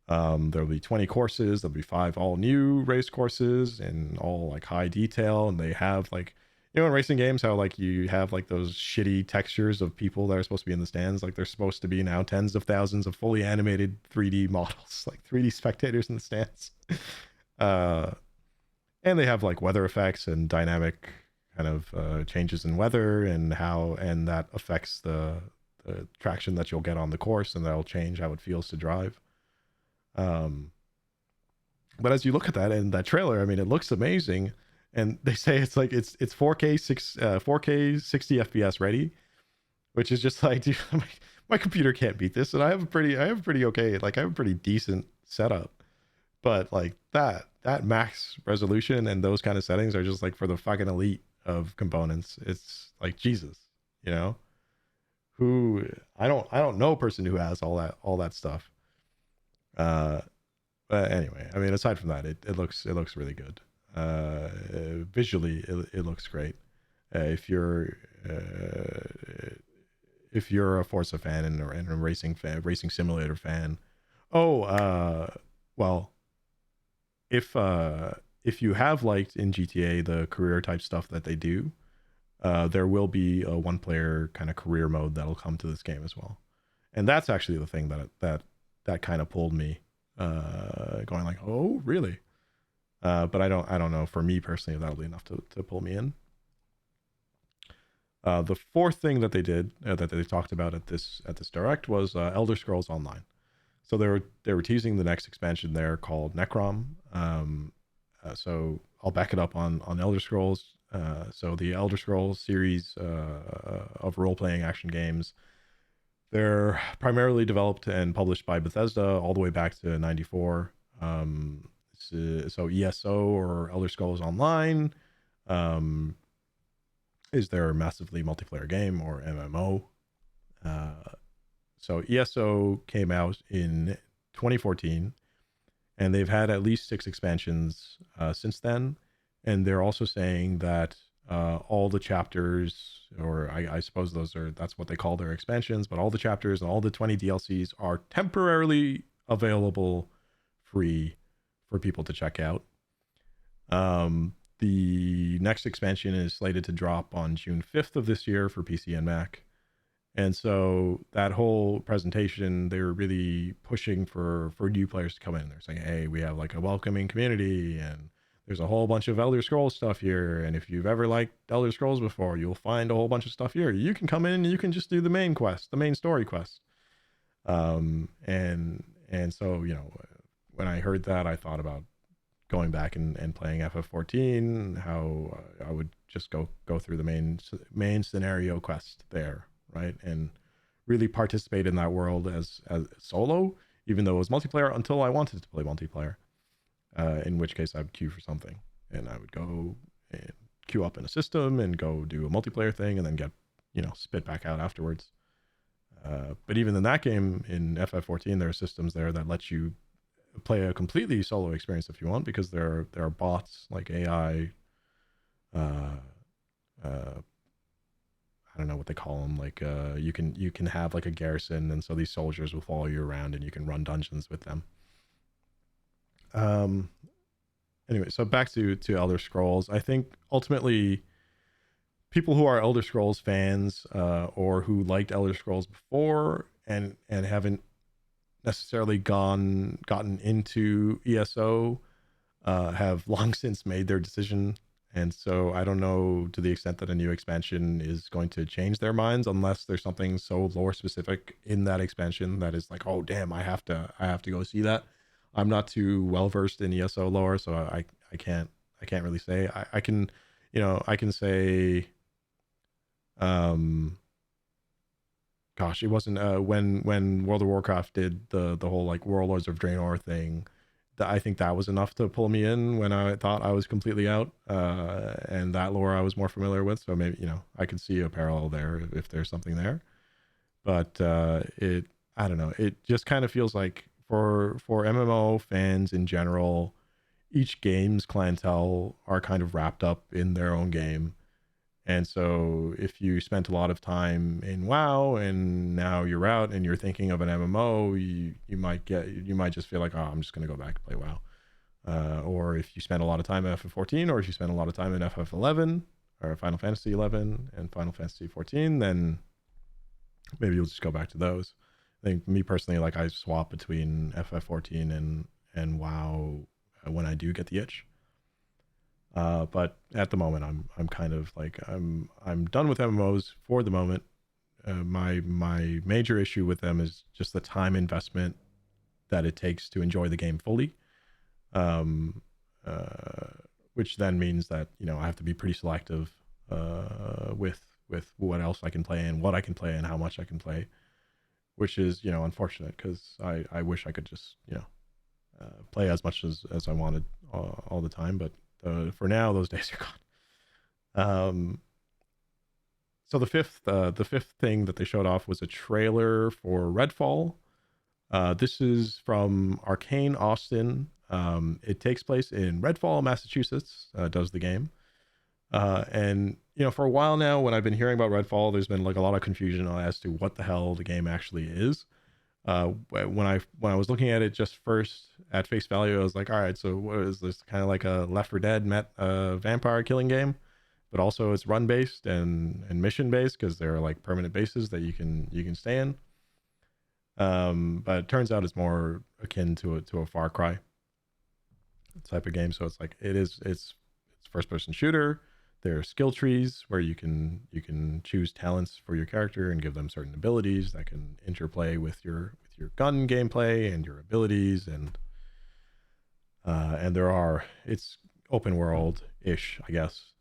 Speaker 1: There'll be 20 courses. There'll be 5 all new race courses, and all like high detail. And they have like, you know, in racing games, how like you have like those shitty textures of people that are supposed to be in the stands. Like, there's supposed to be now tens of thousands of fully animated 3D models, like 3D spectators in the stands. Uh, and they have like weather effects and dynamic kind of changes in weather, and how, and that affects the traction that you'll get on the course, and that'll change how it feels to drive. Um, but as you look at that in that trailer, I mean, it looks amazing, and they say it's like it's 4K 4K 60 FPS ready, which is just like, dude, my computer can't beat this, and I have a pretty okay, like I have a pretty decent setup, but like that max resolution and those kind of settings are just like for the fucking elite of components. It's like Jesus, you know, who I don't know a person who has all that stuff. Uh, but anyway, I mean, aside from that, it looks really good. Visually, it looks great. If you're a Forza fan, and a racing fan, racing simulator fan, oh, well, if you have liked in GTA the career type stuff that they do, there will be a one player kind of career mode that'll come to this game as well, and that's actually the thing that kind of pulled me, going like, oh really? But I don't know, for me personally, if that'll be enough to pull me in. The fourth thing that they did, that they talked about at this direct, was Elder Scrolls Online. So they were teasing the next expansion there called Necrom. So I'll back it up on Elder Scrolls. So the Elder Scrolls series of role-playing action games, they're primarily developed and published by Bethesda all the way back to '94. So ESO, or Elder Scrolls Online, is their massively multiplayer game, or MMO. So ESO came out in 2014, and they've had at least 6 expansions since then. And they're also saying that all the chapters, or I suppose that's what they call their expansions, but all the chapters and all the 20 DLCs are temporarily available free for people to check out. The next expansion is slated to drop on June 5th of this year for PC and Mac. And so that whole presentation, they were really pushing for new players to come in. They're saying, hey, we have like a welcoming community, and there's a whole bunch of Elder Scrolls stuff here. And if you've ever liked Elder Scrolls before, you'll find a whole bunch of stuff here. You can come in and you can just do the main quest, the main story quest. And so, you know, when I heard that, I thought about going back and playing FF14, how I would just go through the main scenario quest there, right? And really participate in that world as solo, even though it was multiplayer, until I wanted to play multiplayer. In which case I would queue for something, and I would go and queue up in a system and go do a multiplayer thing, and then get, you know, spit back out afterwards. But even in that game, in FF14, there are systems there that let you play a completely solo experience if you want, because there are bots, like AI uh, uh, I don't know what they call them. Like you can have like a garrison, and so these soldiers will follow you around, and you can run dungeons with them. Um, anyway, so back to Elder Scrolls. I think ultimately people who are Elder Scrolls fans or who liked Elder Scrolls before and haven't necessarily gotten into ESO have long since made their decision. And so I don't know to the extent that a new expansion is going to change their minds unless there's something so lore specific in that expansion that is like, oh damn, I have to go see that. I'm not too well versed in ESO lore, so I can't really say. I can, you know, I can say um gosh, it wasn't when World of Warcraft did the whole like Warlords of Draenor thing. That I think that was enough to pull me in when I thought I was completely out. And that lore I was more familiar with, so maybe, you know, I could see a parallel there if there's something there. But it I don't know. It just kind of feels like for MMO fans in general, each game's clientele are kind of wrapped up in their own game. And so if you spent a lot of time in WoW and now you're out and you're thinking of an MMO, you might just feel like, oh, I'm just going to go back and play WoW. Or if you spend a lot of time in FF14, or if you spend a lot of time in FF11 or Final Fantasy 11 and Final Fantasy 14, then maybe you'll just go back to those. I think me personally, like I swap between FF14 and WoW when I do get the itch. But at the moment, I'm kind of like I'm done with MMOs for the moment. My major issue with them is just the time investment that it takes to enjoy the game fully. Um, which then means that, you know, I have to be pretty selective with what else I can play and what I can play and how much I can play, which is, you know, unfortunate because I wish I could just, you know, play as much as I wanted all the time, but for now those days are gone. So the fifth thing that they showed off was a trailer for Redfall. This is from Arcane Austin. It takes place in Redfall, Massachusetts. Does the game, and you know, for a while now, when I've been hearing about Redfall, there's been like a lot of confusion as to what the hell the game actually is. When I was looking at it just first at face value, I was like, all right, so what is this, kind of like a Left 4 Dead met vampire killing game, but also it's run based and mission based because there are like permanent bases that you can stay in. But it turns out it's more akin to a Far Cry type of game. So it's like it's first person shooter. There are skill trees where you can choose talents for your character and give them certain abilities that can interplay with your gun gameplay and your abilities, and it's open world ish, I guess.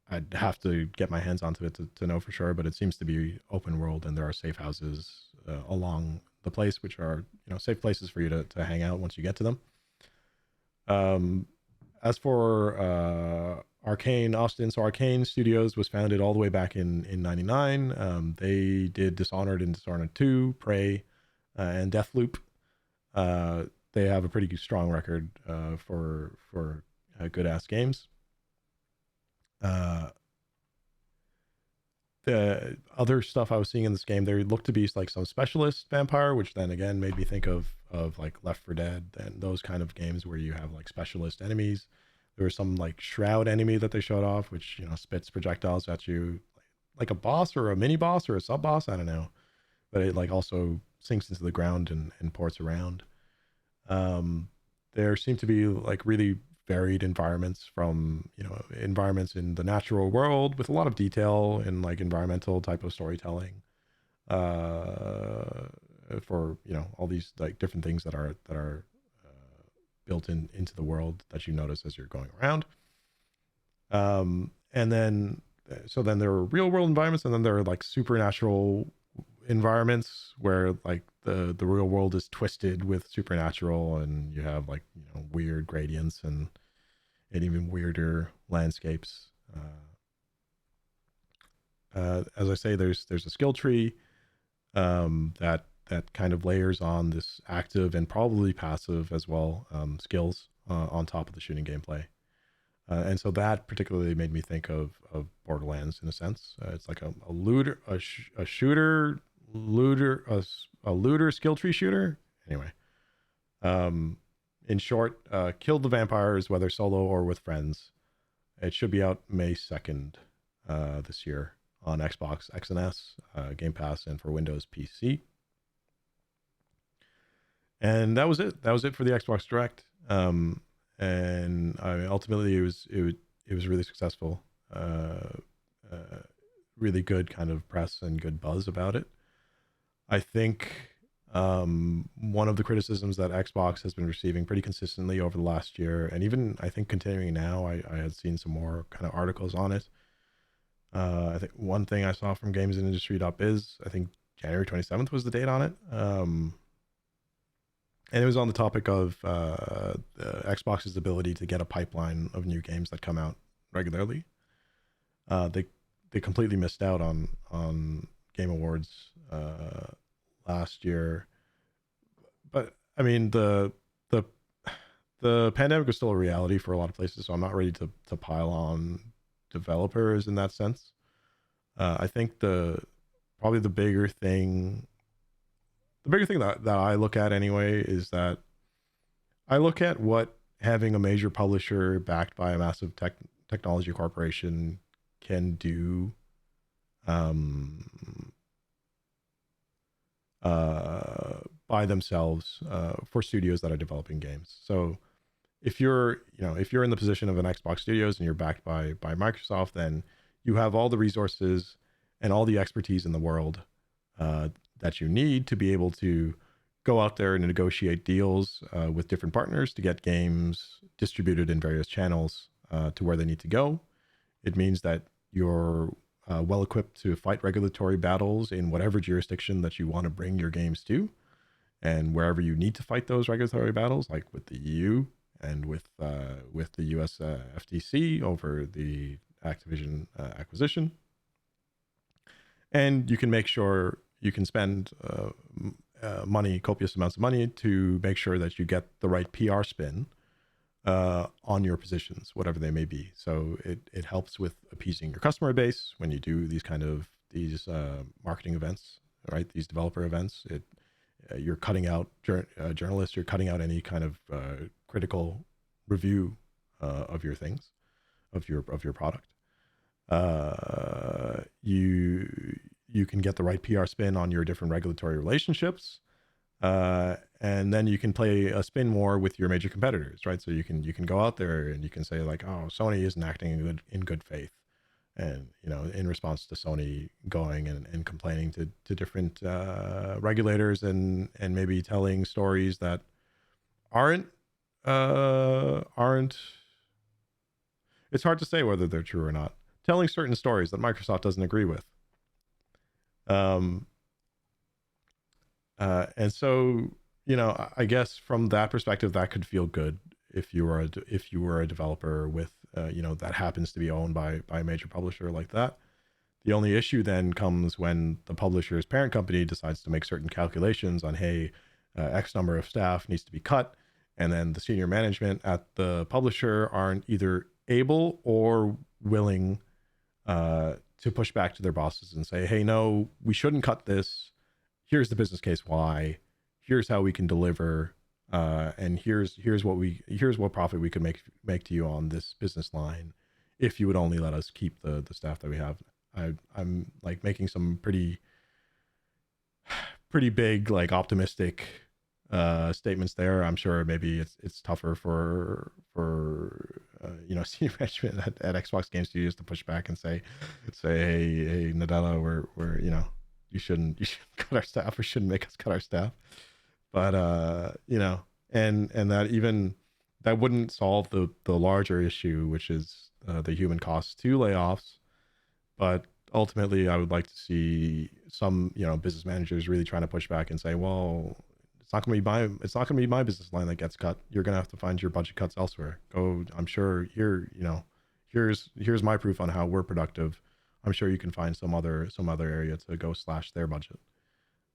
Speaker 1: I'd have to get my hands onto it to know for sure, but it seems to be open world, and there are safe houses along the place, which are, you know, safe places for you to hang out once you get to them. As for Arcane Austin, so Arcane Studios was founded all the way back in 99. They did Dishonored and Dishonored 2, Prey, and Deathloop. They have a pretty strong record for good ass games. The other stuff I was seeing in this game, there looked to be like some specialist vampire, which then again made me think of like Left 4 Dead and those kind of games where you have like specialist enemies. There was some like shroud enemy that they showed off, which, you know, spits projectiles at you like a boss or a mini boss or a sub boss, I don't know, but it like also sinks into the ground and ports around. There seem to be like really varied environments, from, you know, environments in the natural world with a lot of detail and like environmental type of storytelling, for, you know, all these like different things that are built into the world that you notice as you're going around. And then there are real world environments, and then there are like supernatural environments where like the real world is twisted with supernatural, and you have like, you know, weird gradients and even weirder landscapes. As I say, there's a skill tree that kind of layers on this active and probably passive as well skills on top of the shooting gameplay. And so that particularly made me think of Borderlands in a sense. It's like a looter, a shooter, a looter skill tree shooter. Anyway, in short, kill the vampires whether solo or with friends. It should be out May 2nd this year on Xbox X and S, Game Pass, and for Windows PC. And that was it. That was it for the Xbox Direct. And ultimately, it was really successful. Really good kind of press and good buzz about it. I think one of the criticisms that Xbox has been receiving pretty consistently over the last year, and even I think continuing now, I had seen some more kind of articles on it. I think one thing I saw from gamesindustry.biz, I think January 27th was the date on it. And it was on the topic of Xbox's ability to get a pipeline of new games that come out regularly. They completely missed out on Game Awards last year, but I mean the pandemic was still a reality for a lot of places, so I'm not ready to pile on developers in that sense. I think probably the bigger thing that I look at anyway is that I look at what having a major publisher backed by a massive technology corporation can do by themselves for studios that are developing games. So if you're in the position of an Xbox Studios and you're backed by Microsoft, then you have all the resources and all the expertise in the world that you need to be able to go out there and negotiate deals with different partners to get games distributed in various channels to where they need to go. It means that you're well equipped to fight regulatory battles in whatever jurisdiction that you want to bring your games to, and wherever you need to fight those regulatory battles, like with the EU and with the US FTC over the Activision acquisition. And you can make sure you can spend copious amounts of money to make sure that you get the right PR spin on your positions, whatever they may be. So it helps with appeasing your customer base when you do these marketing events, right? These developer events. You're cutting out journalists. You're cutting out any kind of critical review of your things, of your product. You can get the right PR spin on your different regulatory relationships, and then you can play a spin war with your major competitors, right? So you can go out there and you can say like, oh, Sony isn't acting in good faith, and in response to Sony going and complaining to different regulators and maybe telling stories that aren't. It's hard to say whether they're true or not. Telling certain stories that Microsoft doesn't agree with. And so, I guess from that perspective, that could feel good if you were a developer with, that happens to be owned by a major publisher like that. The only issue then comes when the publisher's parent company decides to make certain calculations on, hey, X number of staff needs to be cut. And then the senior management at the publisher aren't either able or willing to push back to their bosses and say, hey, no, we shouldn't cut this. Here's the business case why. Here's how we can deliver, and here's what profit we could make to you on this business line if you would only let us keep the staff that we have. I'm like making some pretty big, like, optimistic statements there. I'm sure maybe it's tougher for senior management at Xbox Game Studios to push back and say hey Nadella, we're you shouldn't cut our staff, or shouldn't make us cut our staff. But and that wouldn't solve the larger issue, which is the human costs to layoffs. But ultimately, I would like to see some business managers really trying to push back and say, well, it's not going to be my business line that gets cut. You're going to have to find your budget cuts elsewhere. I'm sure here's my proof on how we're productive. I'm sure you can find some other area to go slash their budget.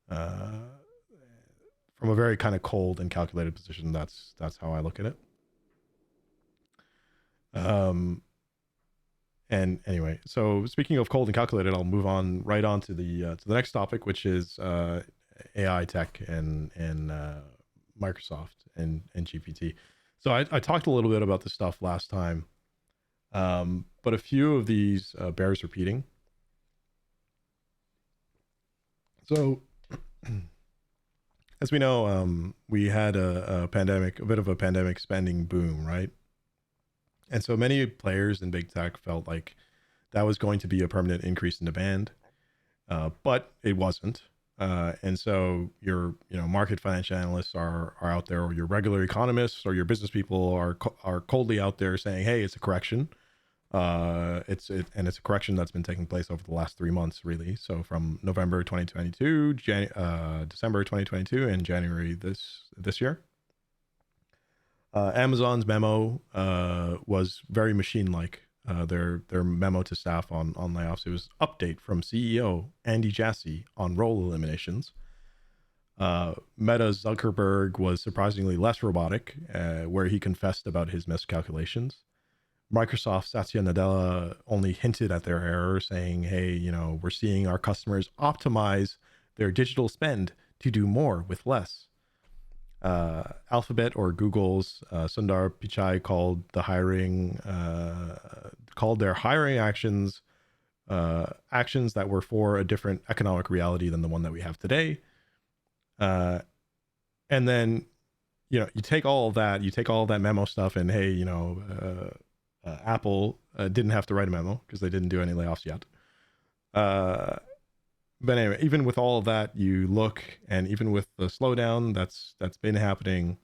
Speaker 1: From a very kind of cold and calculated position, that's how I look at it. And anyway, so speaking of cold and calculated, I'll move on right on to the next topic, which is AI tech and Microsoft and GPT. So I talked a little bit about this stuff last time, but a few of these bears repeating. So as we know, we had a pandemic, a bit of a pandemic spending boom, right? And so many players in big tech felt like that was going to be a permanent increase in demand, but it wasn't. And so your market financial analysts are out there, or your regular economists or your business people are coldly out there saying, hey, it's a correction. It's a correction that's been taking place over the last 3 months, really. So from November 2022, December 2022, and January this year. Amazon's memo was very machine-like. Their memo to staff on layoffs. It was update from CEO Andy Jassy on role eliminations. Meta Zuckerberg was surprisingly less robotic, where he confessed about his miscalculations. Microsoft Satya Nadella only hinted at their error, saying, hey, we're seeing our customers optimize their digital spend to do more with less. Alphabet, or Google's Sundar Pichai, called their hiring actions that were for a different economic reality than the one that we have today. And then you take all of that memo stuff, and hey, Apple didn't have to write a memo because they didn't do any layoffs yet. But anyway, even with all of that, you look, and even with the slowdown that's been happening,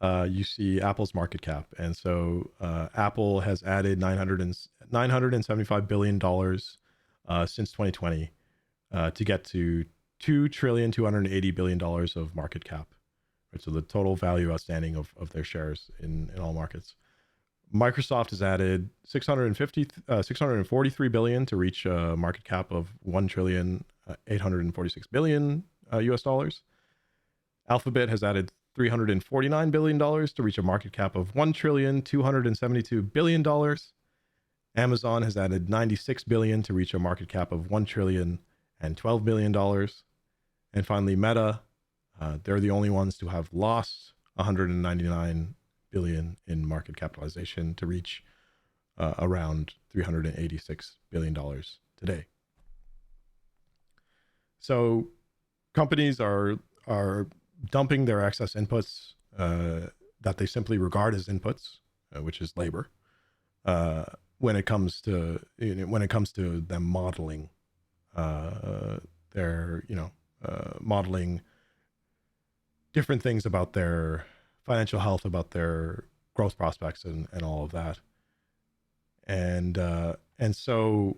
Speaker 1: you see Apple's market cap. And so Apple has added $975 billion since 2020 to get to $2,280 billion of market cap. Right? So the total value outstanding of their shares in all markets. Microsoft has added $643 billion to reach a market cap of $1,846 billion US dollars. Alphabet has added $349 billion to reach a market cap of $1,272 billion. Amazon has added $96 billion to reach a market cap of $1,012 billion. And finally, Meta, they're the only ones to have lost $199 billion in market capitalization to reach around $386 billion today. So companies are dumping their excess inputs that they simply regard as inputs, which is labor, when it comes to them modeling modeling different things about their financial health, about their growth prospects, and all of that. And so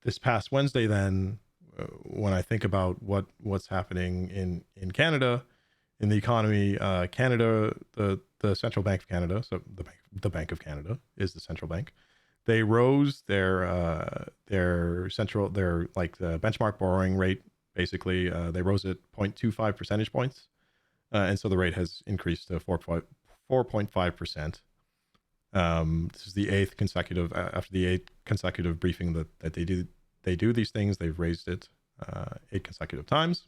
Speaker 1: this past Wednesday, then, when I think about what's happening in Canada, in the economy, Canada, the Central Bank of Canada, so the Bank of Canada is the central bank. They rose their benchmark borrowing rate. Basically, they rose it 0.25 percentage points. And so the rate has increased to 4.5%. This is the eighth consecutive briefing that they do these things. They've raised it 8 consecutive times.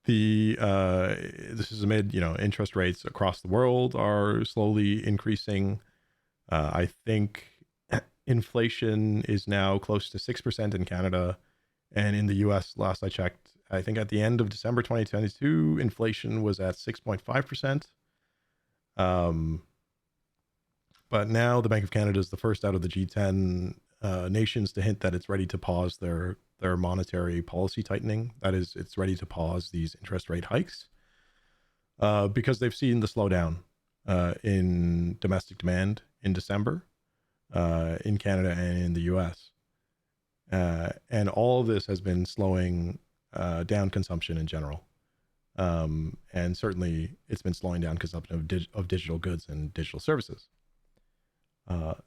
Speaker 1: This is amid interest rates across the world are slowly increasing. I think inflation is now close to 6% in Canada. And in the US, last I checked, I think at the end of December 2022, inflation was at 6.5%. But now the Bank of Canada is the first out of the G10 nations to hint that it's ready to pause their monetary policy tightening. That is, it's ready to pause these interest rate hikes because they've seen the slowdown in domestic demand in December in Canada and in the US. And all of this has been slowing down consumption in general. And certainly it's been slowing down consumption of digital goods and digital services.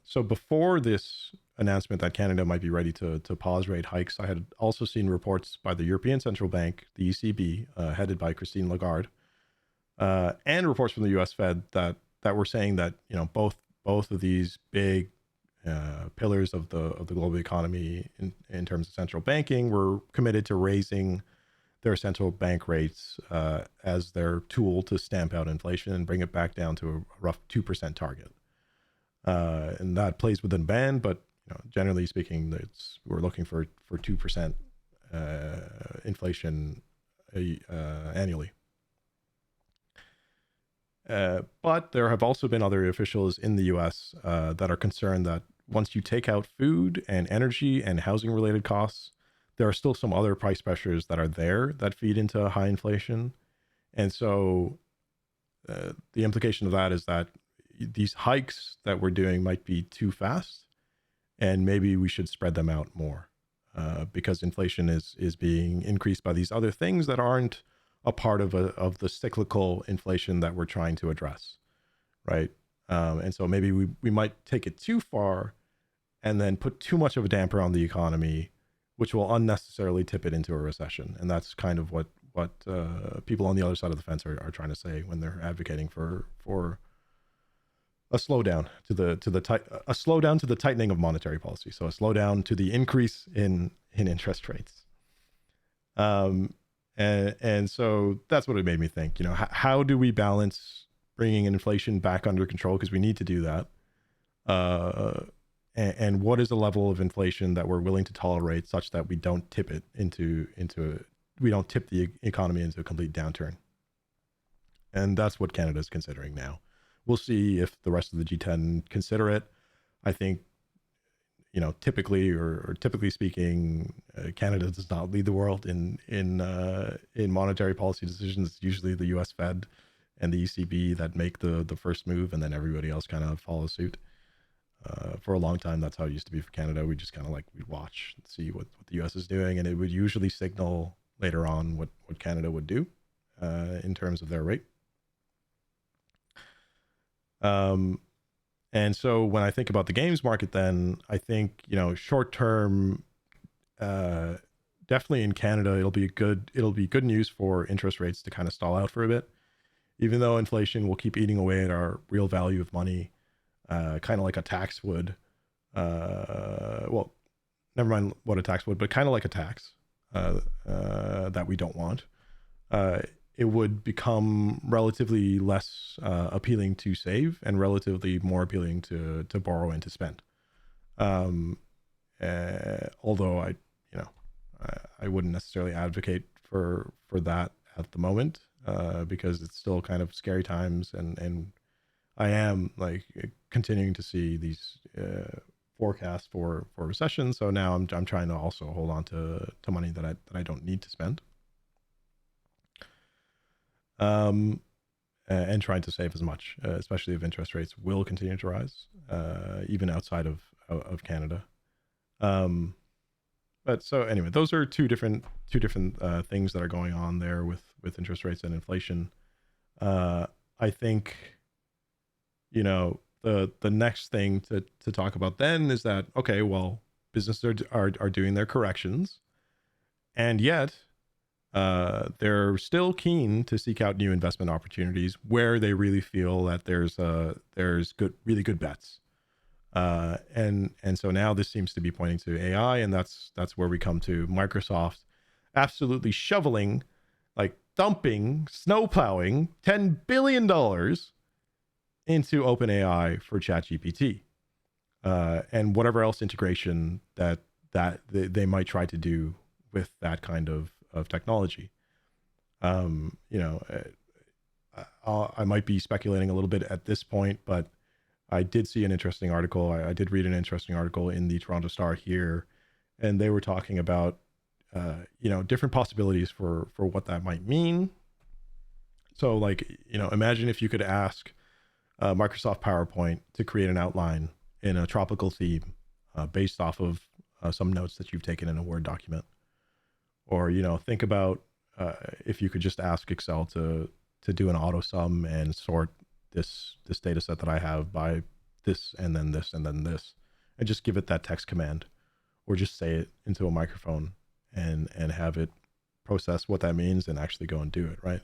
Speaker 1: So before this announcement that Canada might be ready to pause rate hikes, I had also seen reports by the European Central Bank, the ECB, headed by Christine Lagarde, and reports from the U.S. Fed that were saying that both of these big pillars of the global economy in terms of central banking were committed to raising their central bank rates as their tool to stamp out inflation and bring it back down to a rough 2% target. And that plays within band, but generally speaking, we're looking for 2% inflation annually. But there have also been other officials in the U.S. That are concerned that once you take out food and energy and housing related costs, there are still some other price pressures that are there that feed into high inflation. And so the implication of that is that these hikes that we're doing might be too fast, and maybe we should spread them out more because inflation is being increased by these other things that aren't a part of the cyclical inflation that we're trying to address, right? And so maybe we might take it too far and then put too much of a damper on the economy, which will unnecessarily tip it into a recession. And that's kind of what people on the other side of the fence are trying to say when they're advocating for a slowdown to the tightening of monetary policy. So a slowdown to the increase in interest rates. And so that's what it made me think, how do we balance bringing inflation back under control? Because we need to do that. And what is the level of inflation that we're willing to tolerate such that we don't tip it we don't tip the economy into a complete downturn? And that's what Canada is considering now. We'll see if the rest of the G10 consider it. I think, typically speaking, Canada does not lead the world in monetary policy decisions. It's usually the U.S. Fed and the ECB that make the first move, and then everybody else kind of follows suit. For a long time, that's how it used to be for Canada. We just kind of we'd watch and see what the U.S. is doing, and it would usually signal later on what Canada would do in terms of their rate. And so when I think about the games market, then I think, short term, definitely in Canada, it'll be good news for interest rates to kind of stall out for a bit, even though inflation will keep eating away at our real value of money, kind of like a tax would. Well, never mind what a tax would, but kind of like a tax that we don't want. It would become relatively less appealing to save and relatively more appealing to borrow and to spend. Although I wouldn't necessarily advocate for that at the moment because it's still kind of scary times, and I am continuing to see these forecasts for recession. So now I'm trying to also hold on to money that I don't need to spend. And trying to save as much, especially if interest rates will continue to rise, even outside of Canada. But so anyway, those are two different things that are going on there with interest rates and inflation. I think, the next thing to talk about then is that, okay, well, businesses are doing their corrections, and yet they're still keen to seek out new investment opportunities where they really feel that there's really good bets. And so now this seems to be pointing to AI, and that's where we come to Microsoft absolutely shoveling, dumping, snowplowing $10 billion into OpenAI for ChatGPT, and whatever else integration that they might try to do with that kind of technology. I might be speculating a little bit at this point, but I did see an interesting article. I did read an interesting article in the Toronto Star here, and they were talking about, different possibilities for what that might mean. So imagine if you could ask Microsoft PowerPoint to create an outline in a tropical theme based off of some notes that you've taken in a Word document. Or, think about if you could just ask Excel to do an auto sum and sort this data set that I have by this and then this and then this, and just give it that text command, or just say it into a microphone and have it process what that means and actually go and do it, right?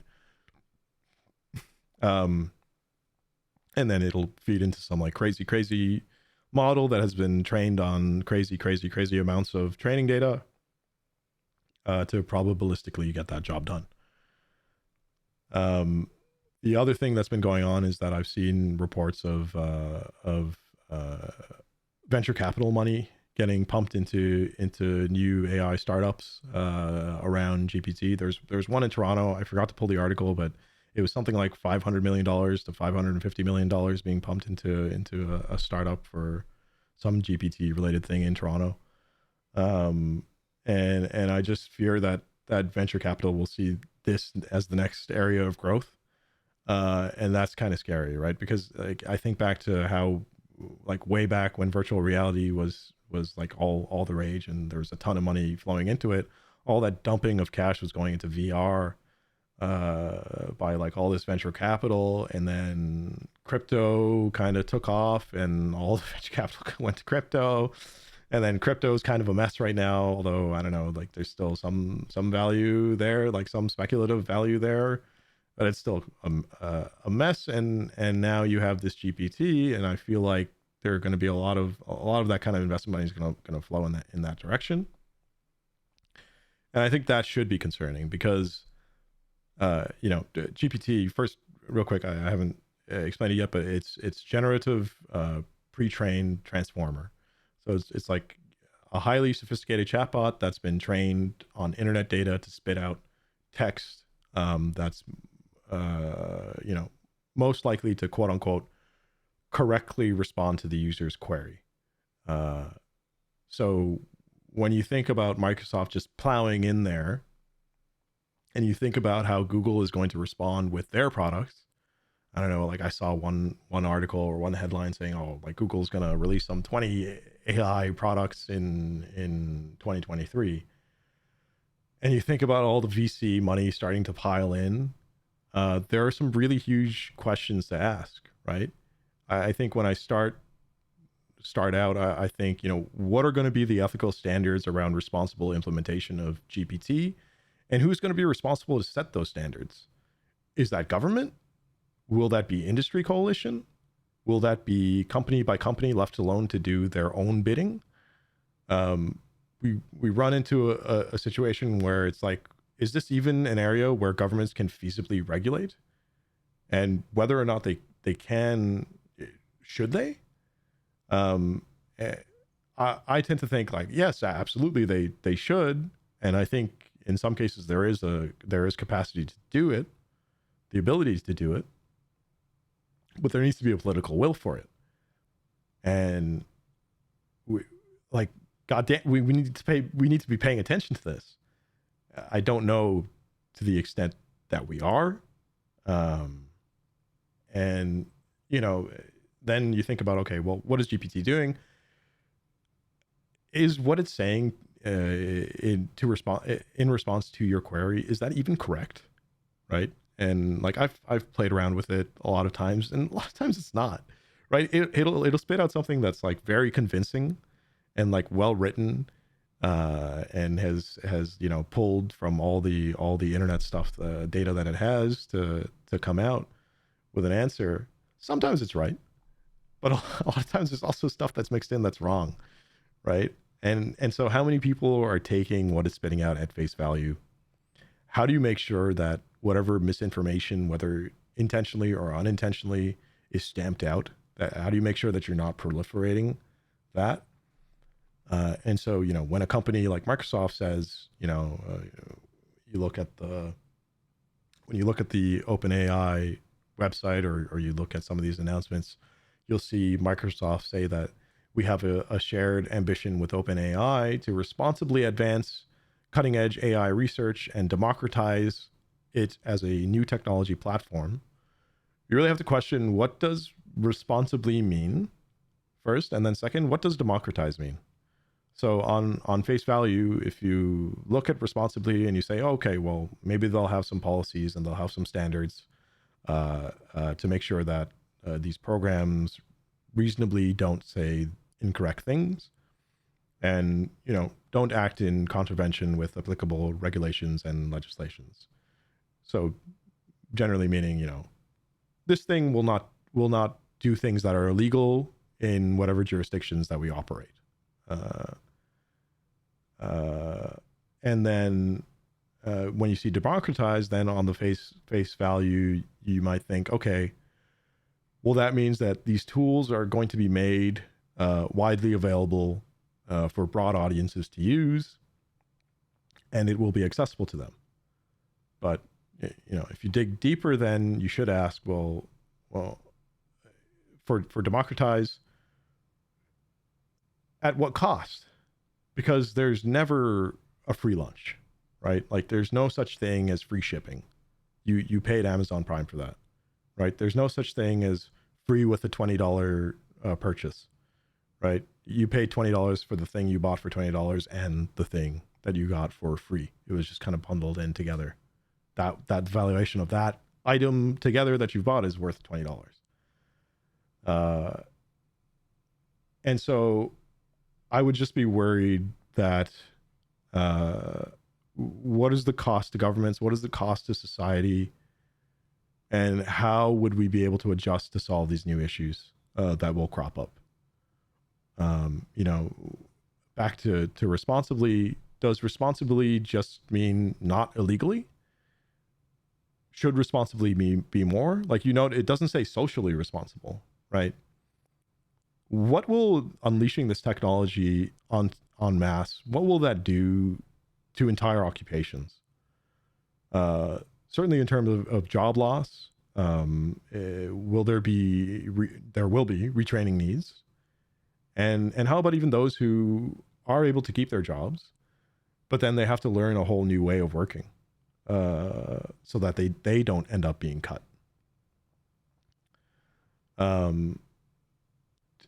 Speaker 1: Um, and then it'll feed into some like crazy model that has been trained on crazy amounts of training data to probabilistically get that job done. The other thing that's been going on is that I've seen reports of venture capital money getting pumped into new AI startups around GPT. There's one in Toronto. I forgot to pull the article, but it was something like $500 million to $550 million being pumped into a startup for some GPT related thing in Toronto. And I just fear that venture capital will see this as the next area of growth. And that's kind of scary, right? Because like, I think back to how like way back when virtual reality was like all the rage and there was a ton of money flowing into it, all that dumping of cash was going into VR by like all this venture capital, and then crypto kind of took off and all the venture capital went to crypto, and then crypto is kind of a mess right now, although I don't know, like there's still some value there, like some speculative value there, but it's still a mess. And now you have this GPT, and I feel like there are going to be a lot of that kind of investment money is going to flow in that direction. And I think that should be concerning because GPT, first real quick, I haven't explained it yet, but it's generative pre-trained transformer. So it's like a highly sophisticated chatbot that's been trained on internet data to spit out text that's most likely to quote unquote correctly respond to the user's query. So when you think about Microsoft just plowing in there, and you think about how Google is going to respond with their products, I don't know, like I saw one article or one headline saying, oh, like Google's going to release some 20 AI products in 2023. And you think about all the VC money starting to pile in, there are some really huge questions to ask, right? I think when I start out, I think, what are going to be the ethical standards around responsible implementation of GPT? And who's going to be responsible to set those standards? Is that government? Will that be industry coalition? Will that be company by company left alone to do their own bidding? We run into a situation where it's like, is this even an area where governments can feasibly regulate? And whether or not they can, should they? I tend to think like, yes, absolutely, they should. And I think in some cases there is capacity to do it, the ability to do it, but there needs to be a political will for it. And we need to be paying attention to this. I don't know to the extent that we are. And then you think about, okay, well, what is GPT doing? Is what it's saying in response to your query, is that even correct? Right? And like I've played around with it a lot of times, and a lot of times it's not, right? It'll spit out something that's like very convincing and like well written, and has pulled from all the internet stuff, the data that it has to come out with an answer. Sometimes it's right, but a lot of times there's also stuff that's mixed in that's wrong, right? And so how many people are taking what it's spitting out at face value? How do you make sure that whatever misinformation, whether intentionally or unintentionally, is stamped out? How do you make sure that you're not proliferating that? And so, when a company like Microsoft says, when you look at the OpenAI website, or you look at some of these announcements, you'll see Microsoft say that we have a shared ambition with OpenAI to responsibly advance cutting edge AI research and democratize it as a new technology platform. You really have to question, what does responsibly mean first? And then second, what does democratize mean? So on face value, if you look at responsibly and you say, oh, okay, well, maybe they'll have some policies and they'll have some standards to make sure that these programs reasonably don't say incorrect things, and don't act in contravention with applicable regulations and legislations. So generally meaning this thing will not do things that are illegal in whatever jurisdictions that we operate. And then when you see democratized, then on the face value, you might think, okay, well, that means that these tools are going to be made widely available for broad audiences to use, and it will be accessible to them. But if you dig deeper, then you should ask, well, for democratize, at what cost? Because there's never a free lunch, right? Like there's no such thing as free shipping. You paid Amazon Prime for that, right? There's no such thing as free with a $20 purchase, right? You paid $20 for the thing you bought for $20 and the thing that you got for free. It was just kind of bundled in together. That valuation of that item together that you bought is worth $20. And so I would just be worried that what is the cost to governments? What is the cost to society? And how would we be able to adjust to solve these new issues that will crop up? Back to responsibly, does responsibly just mean not illegally? Should responsibly be more? Like, it doesn't say socially responsible, right? What will unleashing this technology en masse, what will that do to entire occupations? Certainly in terms of job loss, there will be retraining needs. And how about even those who are able to keep their jobs, but then they have to learn a whole new way of working so that they don't end up being cut.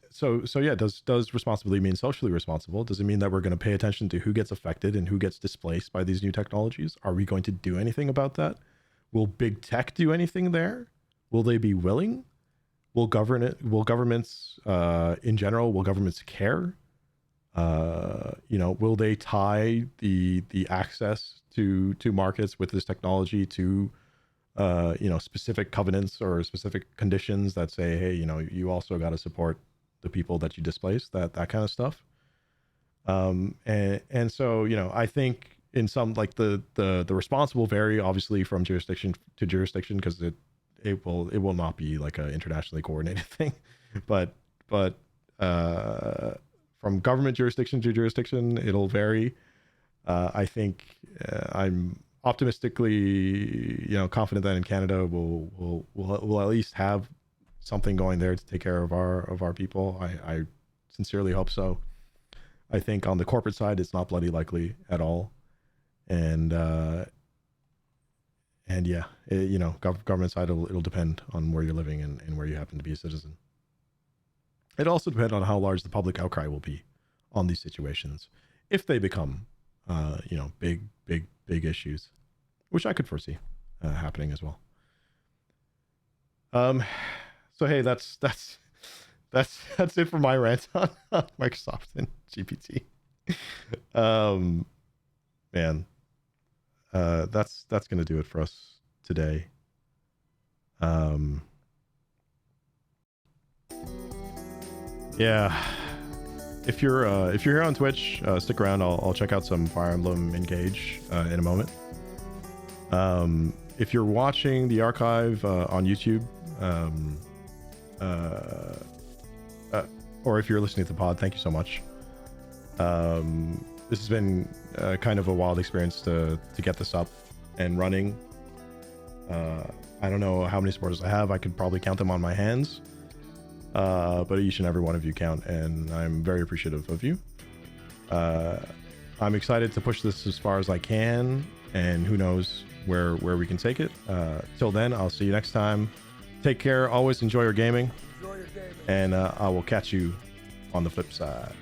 Speaker 1: So yeah, does responsibly mean socially responsible? Does it mean that we're going to pay attention to who gets affected and who gets displaced by these new technologies? Are we going to do anything about that? Will big tech do anything there? Will they be willing? Will governments in general, will governments care? Will they tie the access to markets with this technology to specific covenants or specific conditions that say, hey, you also got to support the people that you displace, that kind of stuff. And so, I think in some, like the response will vary obviously from jurisdiction to jurisdiction, because it will not be like an internationally coordinated thing, but from government jurisdiction to jurisdiction, it'll vary. I think I'm optimistically, confident that in Canada we'll at least have something going there to take care of our people. I sincerely hope so. I think on the corporate side, it's not bloody likely at all. And yeah, government side, it'll depend on where you're living and where you happen to be a citizen. It also depends on how large the public outcry will be on these situations, if they become, big issues, which I could foresee happening as well. So hey, that's it for my rant on Microsoft and GPT. Man, that's gonna do it for us today. Yeah, if you're here on Twitch, stick around. I'll check out some Fire Emblem Engage in a moment. If you're watching the archive on YouTube, or if you're listening to the pod, thank you so much. This has been kind of a wild experience to get this up and running. I don't know how many supporters I have. I could probably count them on my hands. But each and every one of you count, and I'm very appreciative of you. I'm excited to push this as far as I can, and who knows where we can take it. Till then, I'll see you next time. Take care. Always enjoy your gaming. And I will catch you on the flip side.